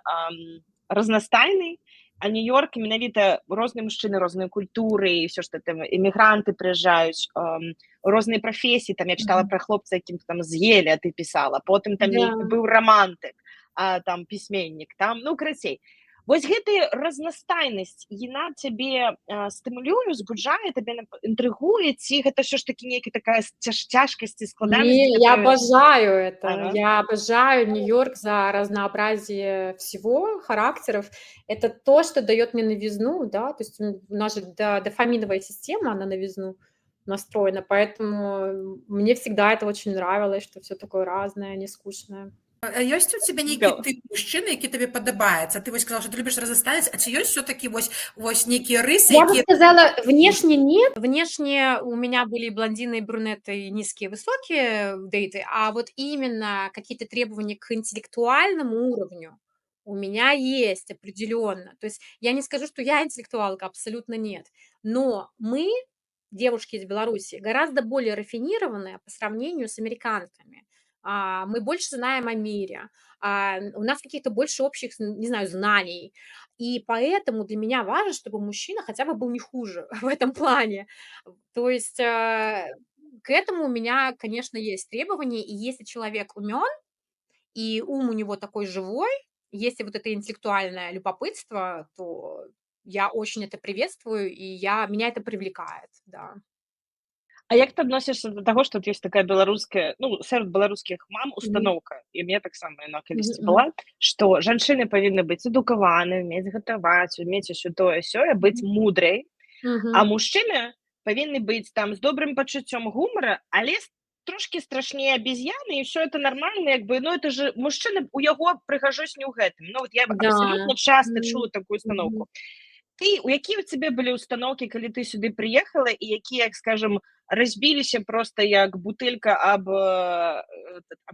[SPEAKER 2] разнастайны, а Нью-Йорк менавіта розныя мужчыны, розныя культуры, і ўсё, што там эмігранты прыязджаюць, розныя прафесіі. Там я чытала
[SPEAKER 1] Мгм.
[SPEAKER 2] пра хлопца, якім там з Еля ты пісала, потым там
[SPEAKER 1] Да.
[SPEAKER 2] нейкі быў рамантык, там пісьменнік, там, ну, карацей. Вось гэтая разнастайнасць, яна цябе стымулюе, узбуджае, табе інтрыгуе, ці гэта ўсё ж такі нейкі такая цяжкасць і складанасць,
[SPEAKER 1] Не, я
[SPEAKER 2] гэта...
[SPEAKER 1] обожаю это.
[SPEAKER 2] Ага.
[SPEAKER 1] Я обожаю Нью-Йорк за разнообразие всего, характеров. Это то, что дает мне новизну, да, то есть у нас же дофаминовая система, она новизну настроена, поэтому мне всегда это очень нравилось, что все такое разное, не скучное.
[SPEAKER 4] А ёсць у цябе нейкі тып мужчыны, які табе падабаецца? Ты вось сказала, што ты любіш разнастайнасць, а ці ёсць всё-таки вось нейкія рысы,
[SPEAKER 1] Я бы
[SPEAKER 4] якія...
[SPEAKER 1] сказала, внешне нет. Внешне у меня были блондины, брюнеты, низкие, высокие дейты, а вот именно какие-то требования к интеллектуальному уровню у меня есть определенно. То есть я не скажу, что я интеллектуалка, абсолютно нет. Но мы, девушки из Беларуси, гораздо более рафинированные по сравнению с американками. Мы больше знаем о мире, у нас каких-то больше общих, не знаю, знаний. И поэтому для меня важно, чтобы мужчина хотя бы был не хуже в этом плане. То есть к этому у меня, конечно, есть требования. И если человек умен, и ум у него такой живой, если вот это интеллектуальное любопытство, то я очень это приветствую, и меня это привлекает, да.
[SPEAKER 2] А як ты адносішся да таго, што ёсць такая беларуская, ну, сярод беларускіх мам
[SPEAKER 1] Мгм.
[SPEAKER 2] устаноўка, і мне таксама яна
[SPEAKER 1] Мгм,
[SPEAKER 2] калісьці
[SPEAKER 1] мгм,
[SPEAKER 2] была, што жанчыны павінны быць адукаваны, умець гатаваць, умець усё тое сёе, быць
[SPEAKER 1] мгм,
[SPEAKER 2] мудрай, а
[SPEAKER 1] мгм.
[SPEAKER 2] мужчыны павінны быць там з добрым пачуццём гумара, але трошкі страшней абезьяны, і ўсё это нормально, як бы, ну, это же мужчына, у яго прыгажосць не ў гэтым. Ну, вот я
[SPEAKER 1] Да.
[SPEAKER 2] абсалютна часта
[SPEAKER 1] М,
[SPEAKER 2] чула такую
[SPEAKER 1] мгм.
[SPEAKER 2] установку. Якія ў цябе былі ўстаноўкі, калі ты сюды прыехала, і якія, як скажам, разбіліся проста як бутэлька аб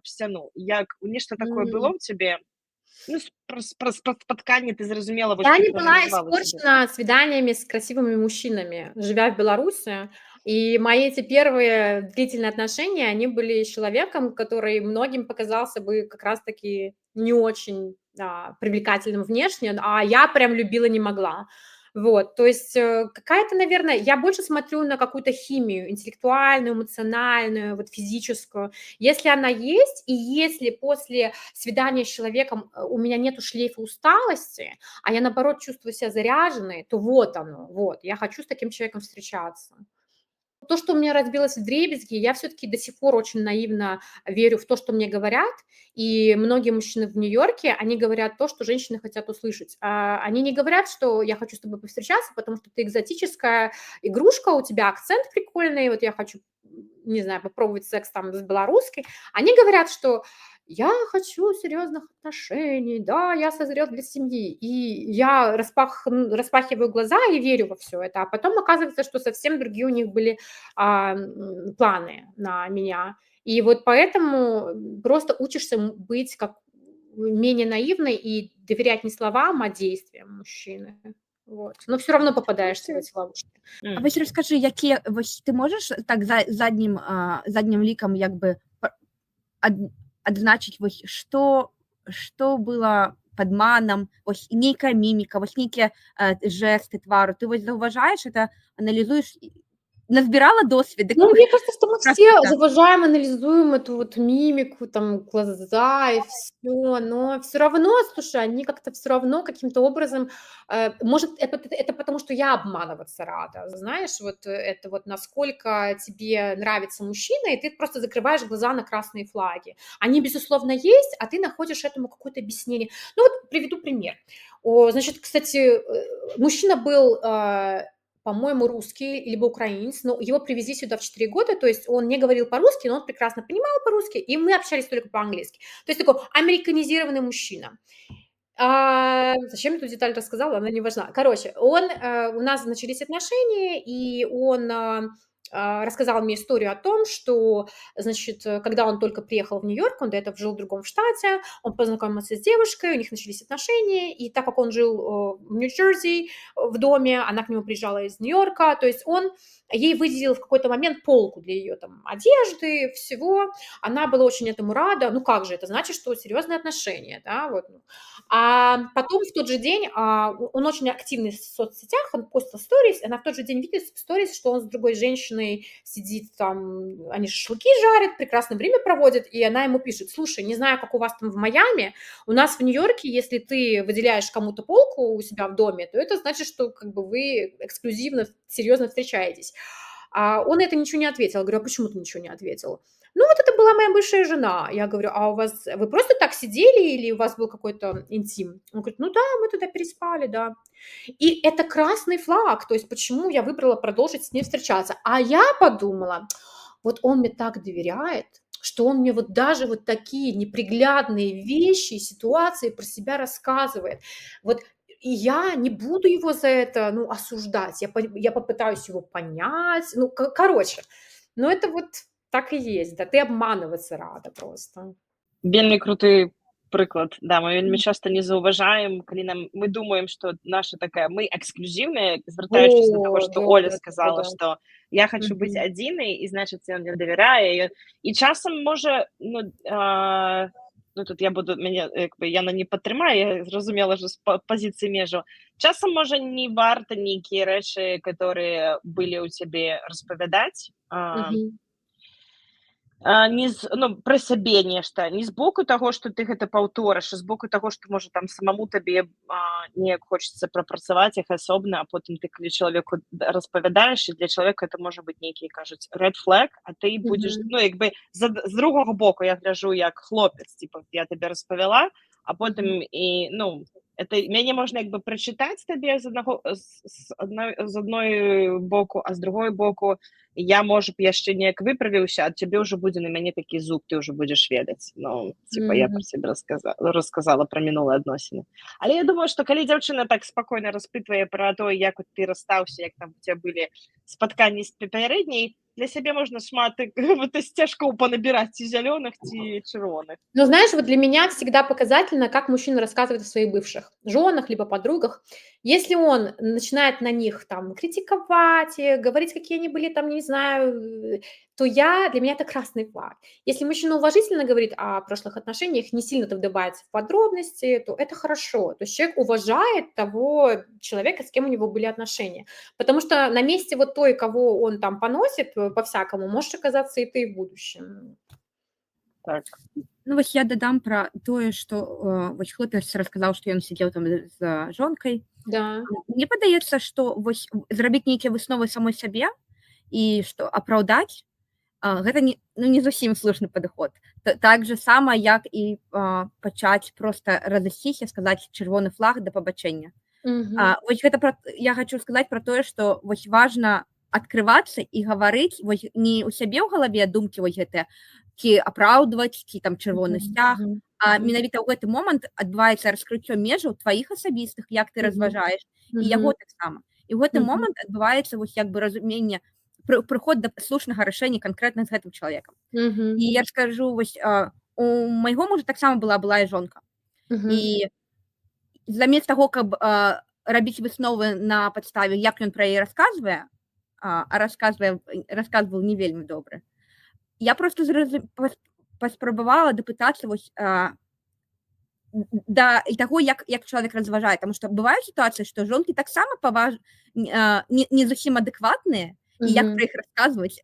[SPEAKER 2] сцяну? Як нешта такое было
[SPEAKER 1] М.
[SPEAKER 2] ў цябе? Ну, праз спатканне ты зразумела, вось
[SPEAKER 1] Я
[SPEAKER 2] ты
[SPEAKER 1] не была
[SPEAKER 2] праналізавала сябе.
[SPEAKER 1] испорчена свиданиями с красивыми мужчинами, живя в Беларуси. И мои эти первые длительные отношения, они были с человеком, который многим показался бы как раз-таки не очень привлекательным внешне, а я прям любила, не могла. Вот, то есть какая-то, наверное, я больше смотрю на какую-то химию интеллектуальную, эмоциональную, вот физическую. Если она есть, и если после свидания с человеком у меня нету шлейфа усталости, а я, наоборот, чувствую себя заряженной, то вот оно, вот, я хочу с таким человеком встречаться. То, что у меня разбилось вдребезги, я все-таки до сих пор очень наивно верю в то, что мне говорят, и многие мужчины в Нью-Йорке, они говорят то, что женщины хотят услышать. Они не говорят, что я хочу с тобой повстречаться, потому что ты экзотическая игрушка, у тебя акцент прикольный, вот я хочу, не знаю, попробовать секс там с белорусской. Они говорят, что я хочу серьезных отношений, да, я созрел для семьи. И я распахиваю глаза и верю во все это. А потом оказывается, что совсем другие у них были планы на меня. И вот поэтому просто учишься быть как менее наивной и доверять не словам, а действиям мужчины. Вот. Но все равно попадаешься в
[SPEAKER 2] Окей.
[SPEAKER 1] эти ловушки.
[SPEAKER 3] А вось раскажы, якія вось ты можаш так заднім лікам як бы адзначыць вось што было падманам, вось нейкая міміка, вось нейкія жэсты твару. Ты вось заўважаеш это, аналізуеш, назбірала досведу?
[SPEAKER 1] Ну, мне кажется, что мы все
[SPEAKER 3] Просто так.
[SPEAKER 1] заважаем, анализуем эту вот мимику, там, глаза и все, но все равно, слушай, они как-то все равно каким-то образом, может, это потому, что я обманываться рада, знаешь, вот это вот насколько тебе нравится мужчина, и ты просто закрываешь глаза на красные флаги. Они, безусловно, есть, а ты находишь этому какое-то объяснение. Ну, вот приведу пример. Значит, кстати, мужчина был по-моему, русский, либо украинец, но его привезли сюда в 4 года, то есть он не говорил по-русски, но он прекрасно понимал по-русски, и мы общались только по-английски. То есть такой американизированный мужчина. Зачем я эту деталь рассказала, она не важна. Короче, у нас начались отношения, и он рассказал мне историю о том, что, значит, когда он только приехал в Нью-Йорк, он до этого жил в другом штате, он познакомился с девушкой, у них начались отношения, и так как он жил в Нью-Джерси в доме, она к нему приезжала из Нью-Йорка, то есть он ей выделил в какой-то момент полку для ее там одежды, всего, она была очень этому рада, ну как же, это значит, что серьезные отношения, да, вот. А потом в тот же день, он очень активный в соцсетях, он постил сторис, она в тот же день видит в сторис, что он с другой женщиной сидит там, они шашлыки жарят, прекрасное время проводят, и она ему пишет: слушай, не знаю, как у вас там в Майами, у нас в Нью-Йорке, если ты выделяешь кому-то полку у себя в доме, то это значит, что как бы вы эксклюзивно, серьезно встречаетесь. Он это ничего не ответил. Я говорю: а почему ты ничего не ответил? Ну, вот это была моя бывшая жена. Я говорю: а у вас, вы просто так сидели или у вас был какой-то интим? Он говорит: ну да, мы туда переспали, да. И это красный флаг, то есть почему я выбрала продолжить с ней встречаться. А я подумала, вот он мне так доверяет, что он мне вот даже вот такие неприглядные вещи, ситуации про себя рассказывает. Вот и я не буду его за это, ну, осуждать. Я попытаюсь его понять. Ну, короче, ну, это вот так и есть, да, ты обманываться рада просто.
[SPEAKER 2] Вельмі круты прыклад. Да, мы вельмі часта не заўважаем, калі мы думаем, што наша такая мы эксклюзіўная, звяртаючыся да таго, што Оля сказала, што я хочу быць адзінай, і значыць ён мне давярае. І часам можа, ну тут я буду, Яна не падтрымае, я зразумела, што з пазіцыі межаў. Часам можа не варта нейкія рэчы, которые былі ў цябе, распавядаць, пра сябе нешта, не з боку таго, што ты гэта паўторыш, а з боку таго, што можа там самому табе неяк хочацца прапрацаваць іх асобна, а потым ты калі чалавеку распавядаеш, і для чалавека это можа быць нейкі, кажуць, red flag, а ты будзеш, з другога боку я гляджу як хлопец, типа, я табе распавяла, а потым і, это мяне можна прачытаць табе з адной боку, а з другой боку я, можа б, яшчэ неяк выправіўся, а цябе ўжо будзе на мяне такі зуб, ты ўжо будзеш ведаць. Я пра сябе расказала пра мінулыя адносіны. Але я думаю, што калі дзяўчына так спакойна распытвае пра тое, як ты расстаўся, як там у цябе былі спатканні з папярэдняй, для сябе можна шмат сцяжкоў панабіраць, ці зялёных, ці чырвоных.
[SPEAKER 1] Ну, знаешь, вот для меня всегда показательно, как мужчина рассказывает о своих бывших женах, либо подругах. Если он начинает на них там критиковать, говорить, какие они были там, не знаю, то для меня это красный флаг. Если мужчина уважительно говорит о прошлых отношениях, не сильно вдавается в подробности, то это хорошо. То есть человек уважает того человека, с кем у него были отношения. Потому что на месте вот той, кого он там поносит по-всякому, можешь оказаться и ты в будущем.
[SPEAKER 2] Так.
[SPEAKER 3] Ну, вось я дадам пра тое, што вось хлопец расказаў, што ён сидзеў там з жонкай.
[SPEAKER 1] Да.
[SPEAKER 3] Мне падаецца, што вось зрабіць нейкія высновы самой сабе і што апраўдаць, гэта не зусім слушны падыход. Так же сама, як і пачаць проста разысціся, сказаць чырвоны флаг да пабачэння. Вось гэта я хочу сказаць пра тое, што вось важна адкрывацца і гаварыць вось не ў сябе ў галаве думкі вось гэтыя, ці апраўдваць, ці там чырвоны сцяг, а менавіта ў гэты момант адбываецца раскрыццё межаў тваіх асабістых, як ты разважаеш, і яго таксама. І ў гэты момант адбываецца вось як бы разуменне, прыход да слушнага рашэння канкрэтна з гэтым чалавекам. І я скажу, вось у майго мужа таксама была былая жонка. І замест таго, каб рабіць высновы на падставе, як ён пра яе расказвае, а расказваў не вельмі добра, я просто паспрабавала дапытацца вось да таго, як чалавек разважае, таму што бываюць сітуацыі, што жонкі таксама не зусім адэкватныя, і як пра іх расказваць,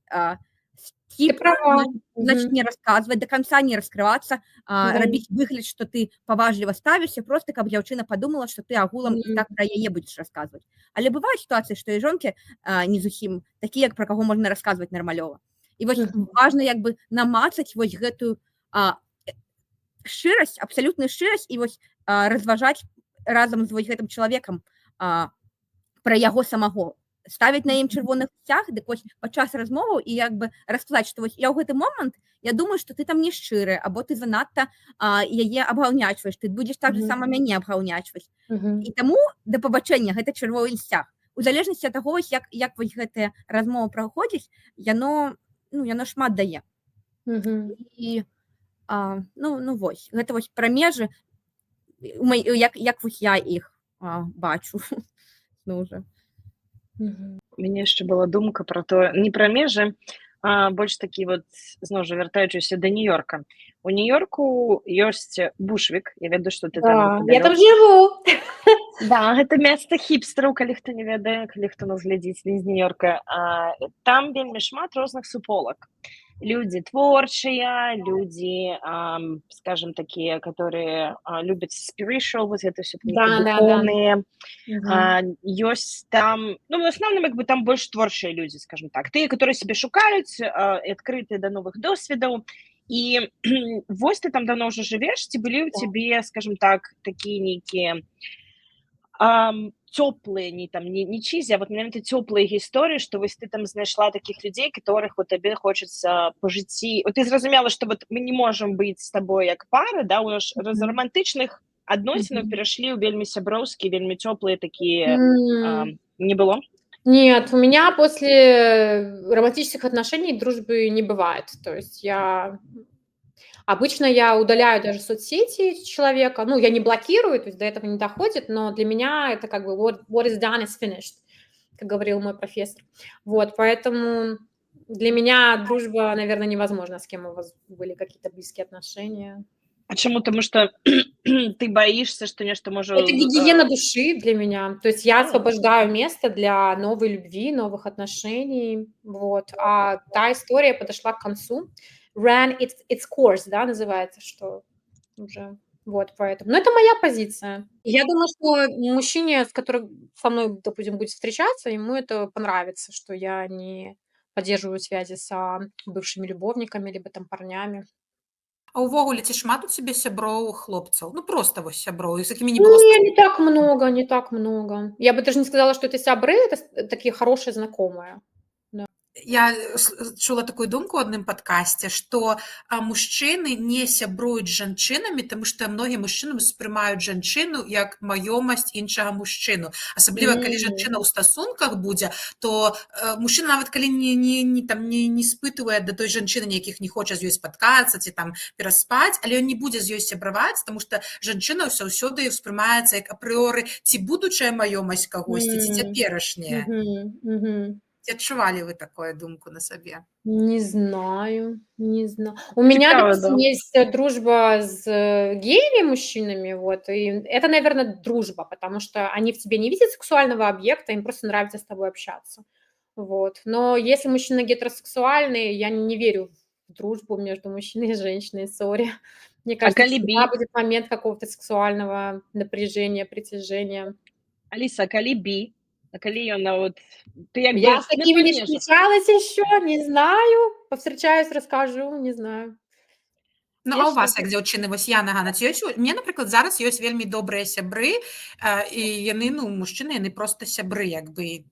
[SPEAKER 3] значит, не расказваць, да канца не раскрывацца, рабіць выгляд, што ты паважліва ставішся, просто каб дзяўчына падумала, што ты агулам і так пра яе будзеш расказваць. Але бываюць сітуацыі, што і жонкі не зусім такія, пра каго можна расказваць нармалёва. І вось важна як бы намацаць вось гэтую шчырасць, абсалютную шчырасць, і вось разважаць разам з вось гэтым чалавекам пра яго самого. ставіць на ім чырвоны сцяг, дык вось падчас размоваў і як бы расказаць, што вось я ў гэты момант я думаю, што ты там не шчыры, або ты занадта яе абгаўнячваеш, ты будзеш так же сама мяне абгаўнячваць. І таму да пабачэння гэта чырвоны сцяг. У залежнасці ад таго, як вось гэтая размова праходзіць, яно шмат дае. І вось, гэта вось пра межы, як вось я іх бачу. Уже.
[SPEAKER 2] У мяне яшчэ была думка пра то, не пра межы, а больш такі вот, зноў жа вяртаючыся да Нью-Йорка. У Нью-Йорку ёсць Бушвік, я ведаю, што ты там.
[SPEAKER 1] Я там жыву.
[SPEAKER 2] Да, гэта месца хіпстараў, калі хто не ведае, калі хто нас глядзіць з Нью-Йорка. Там вельмі шмат розных суполак. Люди творчыя, люди, скажем, такія, которые любяць spiritual, вот это все духовныя. Ёсць там, в основном, як бы там больш творчыя люди, скажем так. Тыя, которые себе шукаюць, адкрытыя да новых досведаў. І вось ты там давно уже жывеш, ці былі ў цябе, скажем так, такія нейкія теплые, не чизи, а вот, наверное, теплые истории, что вот ты там знайшла таких людей, которых вот тебе хочется по житті. Вот ты зразумела, что вот мы не можем быть с тобой как пара, да, у нас з романтичных адносінаў перешли у вельмі сяброўскія, вельмі теплые такие. Не было?
[SPEAKER 1] Нет, у меня после романтических отношений дружбы не бывает. То есть обычно я удаляю даже соцсети человека, я не блокирую, то есть до этого не доходит, но для меня это как бы what is done is finished, как говорил мой профессор. Вот, поэтому для меня дружба, наверное, невозможна, с кем у вас были какие-то близкие отношения.
[SPEAKER 2] Почему? Потому что ты боишься, что нечто может...
[SPEAKER 1] Это гигиена души для меня. То есть я освобождаю место для новой любви, новых отношений. Вот. А та история подошла к концу. Ran its course, да, называется, что уже... Вот, поэтому. Но это моя позиция. Я думаю, что мужчине, с которым со мной, допустим, будет встречаться, ему это понравится, что я не поддерживаю связи с бывшими любовниками, либо там парнями.
[SPEAKER 4] А увогуле, ці шмат у цябе сяброў хлопцаў? Просто вось сяброў, з якімі не было...
[SPEAKER 1] Не так много. Я бы даже не сказала, что это сябры, это такие хорошие знакомые.
[SPEAKER 4] Я чула такую думку ў адным падкасце, што мужчыны не сябруюць з жанчынамі, таму што многія мужчыны успрымаюць жанчыну як маёмасць іншага мужчыну. Асабліва, калі жанчына ў стасунках будзе, то мужчына нават калі не спытвае да той жанчыны, якіх не хоча з ёй спаткацца ці там пераспаць, але ён не будзе з ёй сябраваць, таму што жанчына заўсёды ўспрымаецца як апрыоры ці будучая маёмасць кагосьці, ці цяперашняя. Ці адчувалі вы такую думку на сабе?
[SPEAKER 1] Не знаю. У меня, допустим, есть дружба с геями мужчинами, вот, и это, наверное, дружба, потому что они в тебе не видят сексуального объекта, им просто нравится с тобой общаться, вот. Но если мужчина гетеросексуальный, я не верю в дружбу между мужчиной и женщиной, сори. Мне кажется, всегда будет момент какого-то сексуального напряжения, притяжения.
[SPEAKER 2] Алиса, калі вот...
[SPEAKER 1] Я с такими не встречалась еще, не знаю. Повстречаюсь, расскажу, не знаю.
[SPEAKER 4] А у вас, як дзяўчыны, вось я наганаць, мне, напрыклад, зараз ёсць вельмі добрыя сябры, і яны, мужчыны, яны проста сябры, як бы.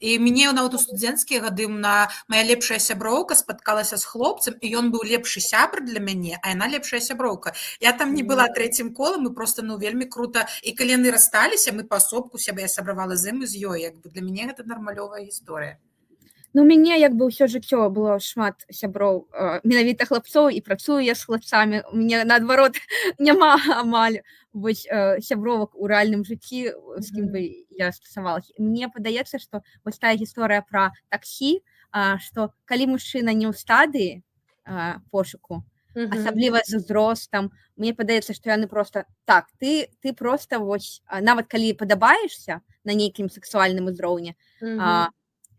[SPEAKER 4] І мяне нават у студэнцкія гады моя лепшая сяброўка спаткалася з хлопцам, і ён быў лепшы сябр для мяне, а яна лепшая сяброўка. Я там не была трэцім колам, і проста, вельмі крута. І калі яны рассталіся, мы паасобку сябе, я сябравала з ім і з ёй, як бы для мяне гэта нармалёвая гісторыя.
[SPEAKER 3] У мяне як бы ўсё жыццё было шмат сяброў, менавіта хлапцоў, і працую я з хлапцамі. У мяне, наадварот, няма амаль сябровак у рэальным жыцці, з кім бы я стасавалася. Мне падаецца, што вось тая гісторыя пра таксі, што калі мужчына не ў стадыі пошуку, асабліва з узростам, мне падаецца, што яны проста так, ты проста вось, нават калі падабаешся на нейкім сексуальным узроўні,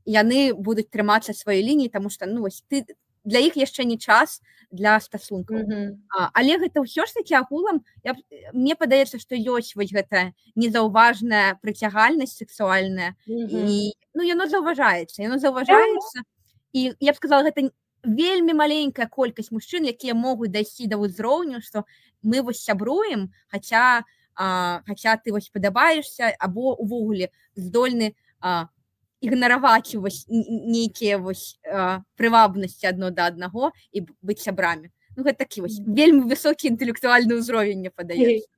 [SPEAKER 3] яны будуць трымацца сваёй лініі, таму што для іх яшчэ не час для стасункаў. Але гэта ўсё ж такі агулам, мне падаецца, што ёсць вось гэтая незаўважная прыцягальнасць сексуальная, і яно заўважаецца, і я б сказала, гэта вельмі маленькая колькасць мужчын, якія могуць дайсці да ўзроўню, што мы вось сябруем, хаця ты вось падабаешся, або увогуле здольны ігнараваць вось нейкія вось прывабнасці адно да аднаго і быць сябрамі. Ну гэта такі вось вельмі высокі інтэлектуальны ўзровень, мне падаецца.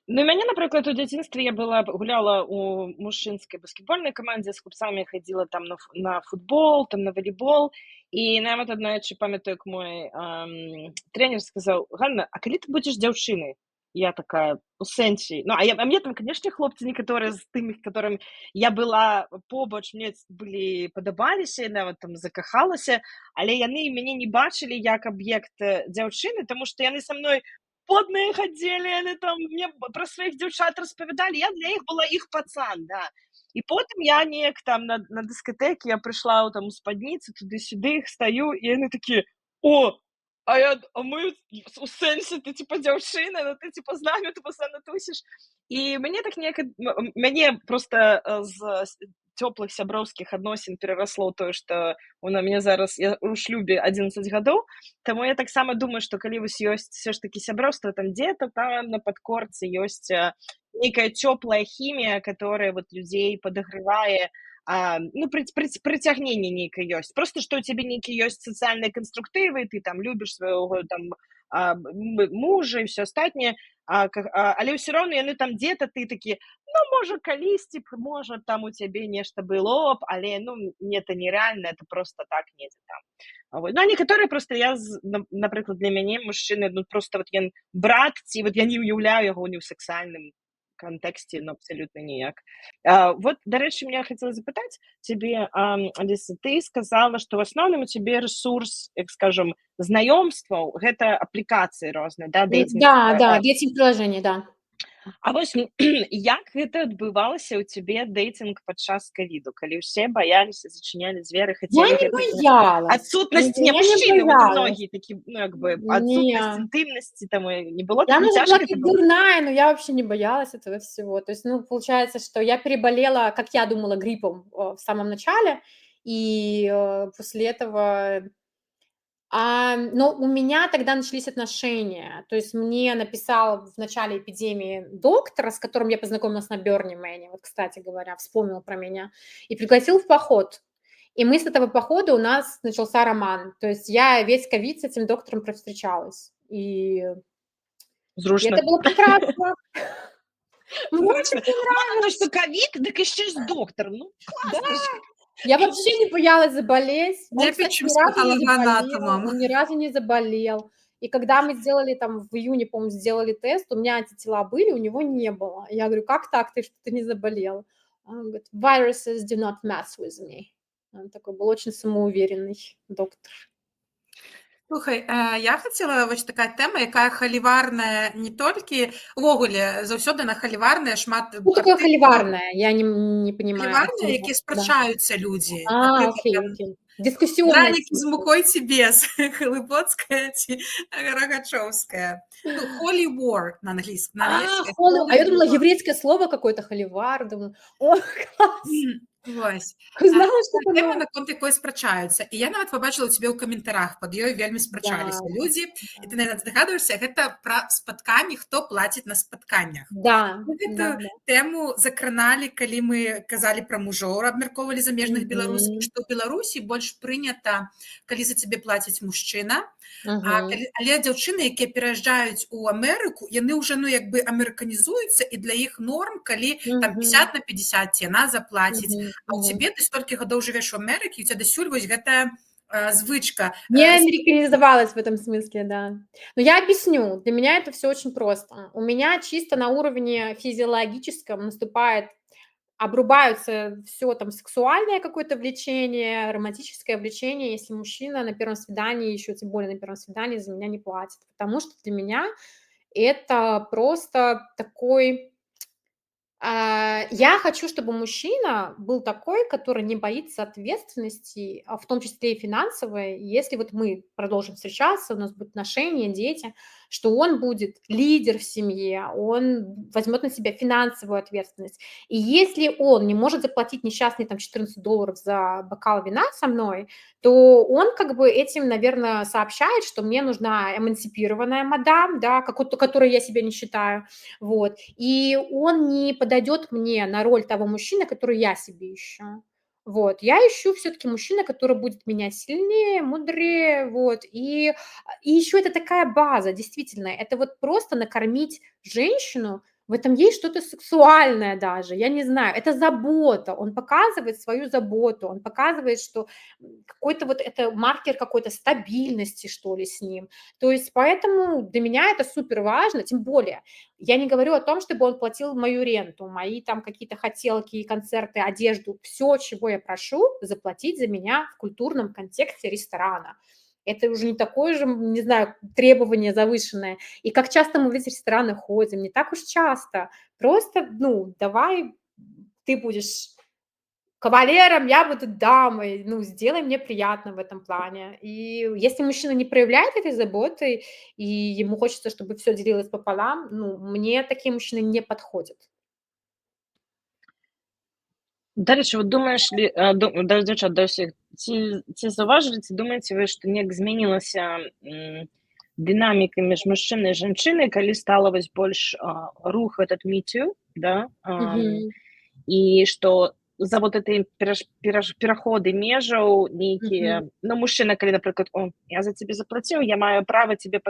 [SPEAKER 2] Ну, у мяне, напрыклад, у дзяцінстве я гуляла у мужчынскай баскетбольнай камандзе, з хлопцамі хадзіла там на футбол, там на валейбол, і нават аднойчы памятаю, як мой трэнер сказаў: «Ганна, а калі ты будзеш дзяўчынай?» Я такая: «У сэнсе?» Ну, а мне там, канешне, хлопцы некаторыя з тымі, которым я была побач, мне былі падабаліся, я нават там закахалася, але яны мяне не бачылі як аб'ект дзяўчыны, таму што яны са мной подные хадзілі, яны там мне пра сваіх дзяўчат распавядалі, я для іх была іх пацан, да. І потым я неяк там на дыскатэкі, я прыйшла там у спадніцы, туды-сюды, іх стаю, і яны такія: «О, а мы у сэнсе, ты типа дзяўчына, ну ты типа з намі, ты пасана тусіш». І мяне проста з цёплых сяброўскіх адносін перарасло ў тое, што у мяне зараз, я ў шлюбе 11 гадоў, таму я таксама думаю, што калі вось ёсць все ж такі сяброўства, там дзе-то там на падкорцы ёсць нейкая цёплая хімія, которая вот людзей падагрывае, ну, прыцягненне нейкае ёсць. Просто што ў цябе нейкі ёсць сацыяльныя канструктывы, ты там любіш свайго там мужа і ўсё астатняе, але ўсё роўна яны там дзе-то, ты такі: «Ну, можа, калісьці б, можа, там у цябе нешта было б, але, ну, это нереально, это просто так недзе там». Вот. Ну, а некаторыя просто напрыклад, для мяне мужчыны, ну, просто вот ён брат, ці вот я не уяўляю яго ні ў сексуальным контексте, ну, абсолютно ніяк. Вот, дарэчы, меня хотела запытаць тебе, Алиса, ты сказала, что в основном у тебе ресурс, як скажем, знаёмстваў, гэта аплікацыі розныя, да, дейтинг?
[SPEAKER 1] Да, дейтинг-приложение, да.
[SPEAKER 2] А вось як гэта адбывалася ў цябе дэйтинг падчас ковіду, калі ўсе баяліся, зачынялі дзверы,
[SPEAKER 1] Я
[SPEAKER 2] хацелі
[SPEAKER 1] не боялась.
[SPEAKER 2] адсутнасць
[SPEAKER 1] Я не
[SPEAKER 2] мужчыны,
[SPEAKER 1] боялась.
[SPEAKER 2] многія такі, ну, як бы, адсутнасць
[SPEAKER 1] Не.
[SPEAKER 2] інтымнасці, там, не было
[SPEAKER 1] Я,
[SPEAKER 2] таким
[SPEAKER 1] может,
[SPEAKER 2] цяжка?
[SPEAKER 1] была как дурная, но я вообще не боялась этого всего. То есть, ну, получается, что я переболела, как я думала, гриппом в самом начале, и после этого... но у меня тогда начались отношения. То есть мне написал в начале эпидемии доктор, с которым я познакомилась на Burning Man, вот, кстати говоря, вспомнил про меня, и пригласил в поход. И мы с этого похода у нас начался роман. То есть я весь ковид с этим доктором провстречалась. И
[SPEAKER 2] Зручно.
[SPEAKER 1] это было прекрасно.
[SPEAKER 2] Зручно. Мало, что ковид, так еще с доктором. Ну, классно.
[SPEAKER 1] Я вообще не боялась заболеть. Он,
[SPEAKER 4] Я
[SPEAKER 1] кстати,
[SPEAKER 4] печу
[SPEAKER 1] ни
[SPEAKER 4] с
[SPEAKER 1] разу не
[SPEAKER 4] патологоанатомом.
[SPEAKER 1] заболел. Он ни разу не заболел. И когда мы сделали там в июне, по-моему, сделали тест, у меня антитела были, у него не было. Я говорю: как так, ты что-то не заболел? Он говорит: viruses do not mess with me. Он такой был очень самоуверенный доктор.
[SPEAKER 4] Слухай, я хацела, вось такая тэма, якая халіварная не толькі, увогуле, заўсёды на халіварная шмат...
[SPEAKER 1] Что такое холиварное? Я не понимаю.
[SPEAKER 4] Халіварныя, якія спрачаюцца людзі.
[SPEAKER 1] Окей. Дискуссионные.
[SPEAKER 4] Дранікі з мукой ці без, глыбоцкая ці рагачоўская. Ну, holy war на англійском.
[SPEAKER 1] А я думала, еврейское слово какое-то, холивар. Думаю, о, класс.
[SPEAKER 4] Вось.
[SPEAKER 1] Знала, что
[SPEAKER 4] Тэма, наконт якой спрачаюцца. І я нават пабачыла ў цябе ў каментарах, пад ёй вельмі спрачаліся людзі. І ты, наверное, здагадваешся, гэта пра спатканні, хто плаціць на спатканнях.
[SPEAKER 1] Да.
[SPEAKER 4] Гэту тэму закраналі, калі мы казалі пра мужоў, абмяркоўвалі замежных беларусаў, што ў Беларусі больш прынята, калі за цябе плаціць мужчына, але дзяўчыны, якія пераязджаюць у Амерыку, яны ўжо, ну, як бы амерыканізуюцца, і для іх норм, калі там 50 на 50 ці яна заплаціць. А у цябе ты столькі гадоў жывеш у Амерыкі, у цябе дасюль вось гэтая звычка.
[SPEAKER 1] Не американизовалась в этом смысле, да. Но я объясню. Для меня это все очень просто. У меня чисто на уровне физиологическом обрубаются все там сексуальное какое-то влечение, романтическое влечение, если мужчина на первом свидании, еще тем более на первом свидании, за меня не платит. Потому что для меня это просто такой... Я хочу, чтобы мужчина был такой, который не боится ответственности, в том числе и финансовой. Если вот мы продолжим встречаться, у нас будут отношения, дети, что он будет лидер в семье, он возьмет на себя финансовую ответственность. И если он не может заплатить несчастные там $14 за бокал вина со мной, то он как бы этим, наверное, сообщает, что мне нужна эмансипированная мадам, да, которой я себя не считаю, вот, и он не подойдет мне на роль того мужчины, который я себе ищу. Вот, я ищу все-таки мужчину, который будет меня сильнее, мудрее, вот, и еще это такая база, действительно, это вот просто накормить женщину, в этом есть что-то сексуальное даже, я не знаю, это забота, он показывает свою заботу, он показывает, что какой-то вот это маркер какой-то стабильности, что ли, с ним. То есть поэтому для меня это супер важно, тем более я не говорю о том, чтобы он платил мою ренту, мои там какие-то хотелки, концерты, одежду, все, чего я прошу, заплатить за меня в культурном контексте ресторана. Это уже не такое же, не знаю, требование завышенное. И как часто мы в эти рестораны ходим? Не так уж часто. Просто, ну, давай ты будешь кавалером, я буду дамой, ну, сделай мне приятно в этом плане. И если мужчина не проявляет этой заботы, и ему хочется, чтобы все делилось пополам, ну, мне такие мужчины не подходят.
[SPEAKER 2] До речі, от думаєш ли, до дівчат, до всіх, ці зауважили, ці думаєте ви, што неяк змянілася дынаміка між мужчынай і жанчынай, калі стала вось больш рух этот Me Too, да,
[SPEAKER 1] Мгм.
[SPEAKER 2] і што за вот этой пераходы межаў нейкія,
[SPEAKER 1] Мгм.
[SPEAKER 2] ну, мужчына, калі, напрыклад, о, я за цябе заплаціў, я маю права цябе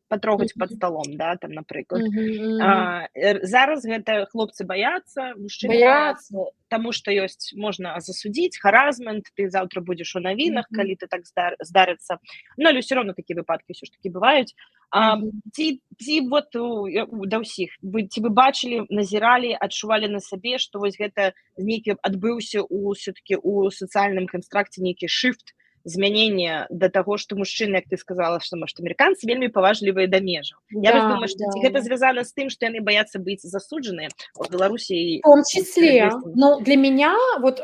[SPEAKER 2] патрогаць пад
[SPEAKER 1] Мгм.
[SPEAKER 2] сталом, да, там, напрыклад.
[SPEAKER 1] Мгм. Мгм.
[SPEAKER 2] Зараз гэта хлопцы баяцца, мужчыны
[SPEAKER 1] Боятся.
[SPEAKER 2] баяцца, таму што ёсць можна засудзіць харазмент, ты заўтра будзеш у навінах,
[SPEAKER 1] Мгм.
[SPEAKER 2] калі ты так здарыцца. Ну, але ўсё роўно такія выпадкі ўсё ж такі бываюць.
[SPEAKER 1] Мгм.
[SPEAKER 2] Ці вот да ўсіх, ці вы бачылі, назіралі, адчувалі на сабе, што вось гэта нейкі адбыўся ўсё-такі ў сацыяльным канстракце нейкі шыфт, змянення да таго, што мужчыны, як ты сказала, што, можа, амерыканцы вельмі паважлівыя да межаў. Я вось
[SPEAKER 1] Да,
[SPEAKER 2] думаю, што
[SPEAKER 1] да.
[SPEAKER 2] ці гэта звязана з тым, што яны баяцца быць засуджаныя у Беларусі
[SPEAKER 1] В том
[SPEAKER 2] перад
[SPEAKER 1] числе.
[SPEAKER 2] блізкімі.
[SPEAKER 1] Но для меня вот,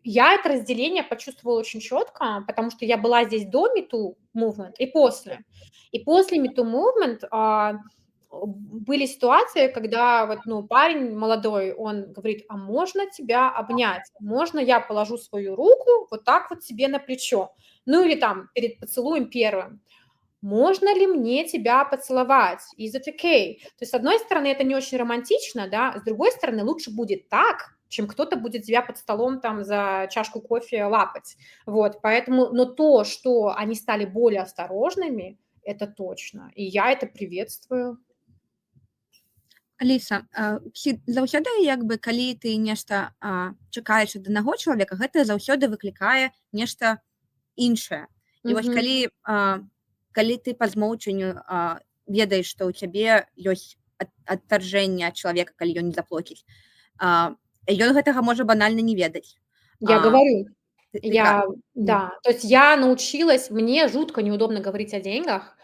[SPEAKER 1] я это разделение почувствовала очень четко, потому что я была здесь до Me Too Movement и после. И после Me Too Movement, были ситуации, когда вот, ну, парень молодой, он говорит: "А можно тебя обнять? Можно я положу свою руку вот так вот себе на плечо?" Ну, или там перед поцелуем первым: "Можно ли мне тебя поцеловать? Is it okay?" То есть, с одной стороны, это не очень романтично, да, с другой стороны, лучше будет так, чем кто-то будет тебя под столом там за чашку кофе лапать. Вот, поэтому, но то, что они стали более осторожными, это точно, и я это приветствую.
[SPEAKER 3] Аліса, заўсёды як бы калі ты нешта чакаеш ад аднаго чалавека, гэта заўсёды выклікае нешта іншае. І вось
[SPEAKER 1] Мгм.
[SPEAKER 3] калі ты па змоўчанню ведаеш, што ў цябе ёсць адтаржэнне ад чалавека, калі ён не заплоціць, ён гэтага можа банальна не ведаць.
[SPEAKER 1] Я говорю,
[SPEAKER 3] Ты
[SPEAKER 1] да, то есть я научилась, мне жутко неудобно говорить о деньгах,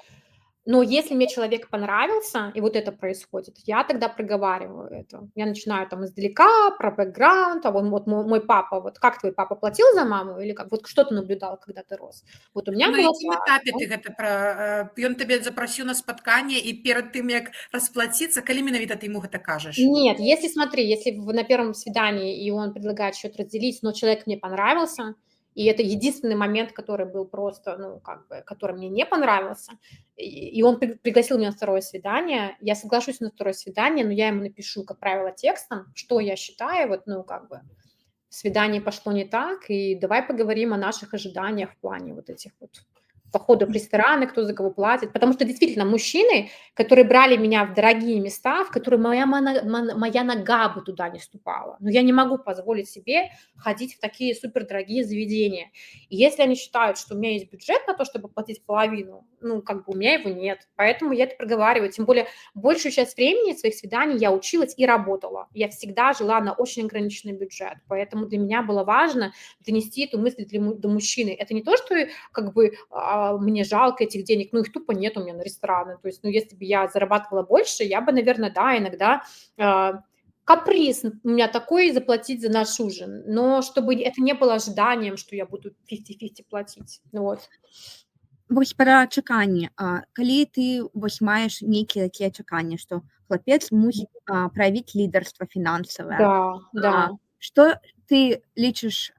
[SPEAKER 1] но если мне человек понравился, и вот это происходит, я тогда проговариваю это. Я начинаю там издалека, про бэкграунд, а вот мой папа, вот как твой папа платил за маму или как? Вот что ты наблюдал, когда ты рос? Вот у меня
[SPEAKER 4] На
[SPEAKER 1] было
[SPEAKER 4] якім
[SPEAKER 1] так.
[SPEAKER 4] этапе ты гэта ён табе запрасіў на спатканне і перад тым, як расплаціцца, калі менавіта ты яму гэта кажаш?
[SPEAKER 1] Нет, если смотри, если на первом свидании, и он предлагает что-то разделить, но человек мне понравился, и это единственный момент, который был просто, ну, как бы, который мне не понравился, и он пригласил меня на второе свидание, я соглашусь на второе свидание, но я ему напишу, как правило, текстом, что я считаю, вот, ну, как бы, свидание пошло не так, и давай поговорим о наших ожиданиях в плане вот этих вот походов в рестораны, кто за кого платит. Потому что действительно мужчины, которые брали меня в дорогие места, в которые моя нога бы туда не ступала. Но я не могу позволить себе ходить в такие супердорогие заведения. И если они считают, что у меня есть бюджет на то, чтобы платить половину, ну, как бы у меня его нет. Поэтому я это проговариваю. Тем более большую часть времени своих свиданий я училась и работала. Я всегда жила на очень ограниченный бюджет. Поэтому для меня было важно донести эту мысль до мужчины. Это не то, что как бы мне жалко этих денег, ну, их тупо нет у меня на рестораны. То есть, ну, если бы я зарабатывала больше, я бы, наверное, да, иногда каприз у меня такой заплатить за наш ужин, но чтобы это не было ожиданием, что я буду 50-50 платить. Вот.
[SPEAKER 3] Вось пра чаканні. Калі ты вось маеш нейкія такія чаканні, што хлапец мусіць праявіць лідарства фінансавае.
[SPEAKER 1] Да, да.
[SPEAKER 3] Што ты лічыш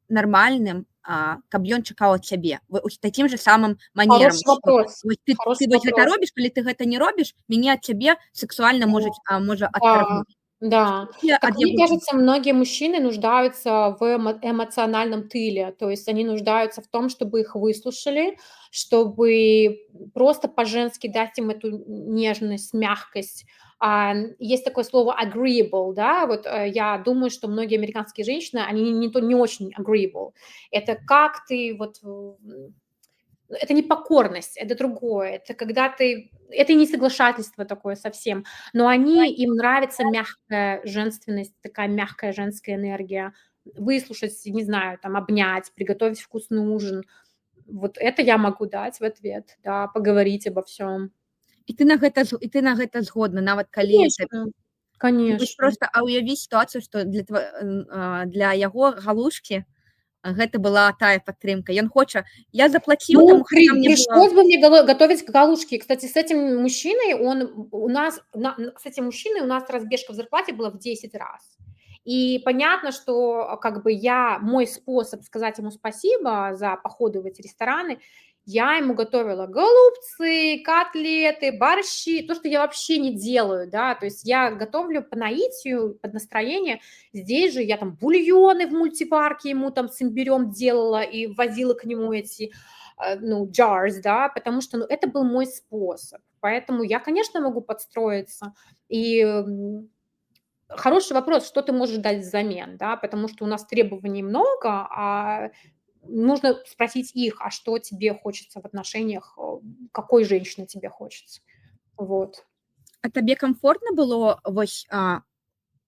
[SPEAKER 3] нармальным, каб ён чакаў ад цябе такім же самым манерам?
[SPEAKER 1] Хороший вопрос.
[SPEAKER 3] Ты вось гэта робіш, калі ты гэта не робіш, мяне ад цябе сексуальна можа адтаргнуць.
[SPEAKER 1] Да.
[SPEAKER 3] Я
[SPEAKER 1] Так
[SPEAKER 3] ад
[SPEAKER 1] мне
[SPEAKER 3] яго
[SPEAKER 1] кажется, многие мужчины нуждаются в эмоциональном тыле. То есть они нуждаются в том, чтобы их выслушали, чтобы просто по-женски дать им эту нежность, мягкость. Есть такое слово agreeable, да, вот, я думаю, что многие американские женщины, они не очень agreeable. Это как ты вот, это не покорность, это другое. Это когда ты это не соглашательство такое совсем, но им нравится мягкая женственность, такая мягкая женская энергия. Выслушать, не знаю, там, обнять, приготовить вкусный ужин. Вот это я могу дать в ответ, да, поговорить обо всем.
[SPEAKER 3] і ты на гэта згодна, нават калі это
[SPEAKER 1] Конечно,
[SPEAKER 3] вось
[SPEAKER 1] конечно.
[SPEAKER 3] проста ўяві сітуацыю, што для яго галушкі гэта была тая падтрымка. Ён хоча я заплаціў,
[SPEAKER 1] Ну,
[SPEAKER 3] таму хаця мне было
[SPEAKER 1] пришлось бы мне готовить галушки. Кстати, с этим мужчиной у нас, с этим мужчиной у нас разбежка в зарплате была в 10 раз. И понятно, что как бы мой способ сказать ему спасибо за походы в эти рестораны, я ему готовила голубцы, котлеты, борщи, то, что я вообще не делаю, да, то есть я готовлю по наитию, под настроение. Здесь же я там бульоны в мультиварке ему там с имбирем делала и возила к нему эти jars, да, потому что, это был мой способ. Поэтому я, конечно, могу подстроиться. И хороший вопрос, что ты можешь дать взамен, да, потому что у нас требований много, а нужно спросить их, а что тебе хочется в отношениях, какой женщины тебе хочется. Вот.
[SPEAKER 3] А табе комфортна было вось,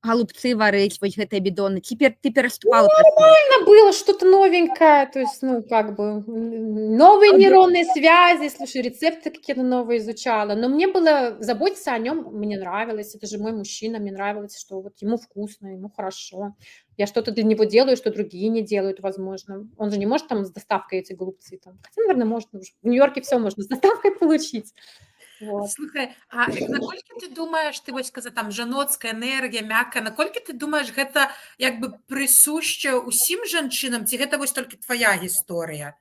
[SPEAKER 3] голубцы варыць, вось гэтыя бідоны? Ці ты пераступала праз гэта?
[SPEAKER 1] Нормально было, что-то новенькое, то есть, как бы, новые нейронные связи, слушай, рецепты какие-то новые изучала, но мне было заботиться о нем, мне нравилось, это же мой мужчина, мне нравилось, что вот ему вкусно, ему хорошо. Я что-то для него делаю, что другие не делают, возможно. Он же не может там с доставкой эти голубцы там. Хотя, наверное, можно. В Нью-Йорке все можно с доставкой получить. Вот.
[SPEAKER 4] Слухай, а наколькі ты думаеш, ты вось сказа там жаноцкая энергія, мяккая, наколькі ты думаеш, гэта як бы прысушча ўсім жанчынам, ці гэта вось толькі твая гісторыя?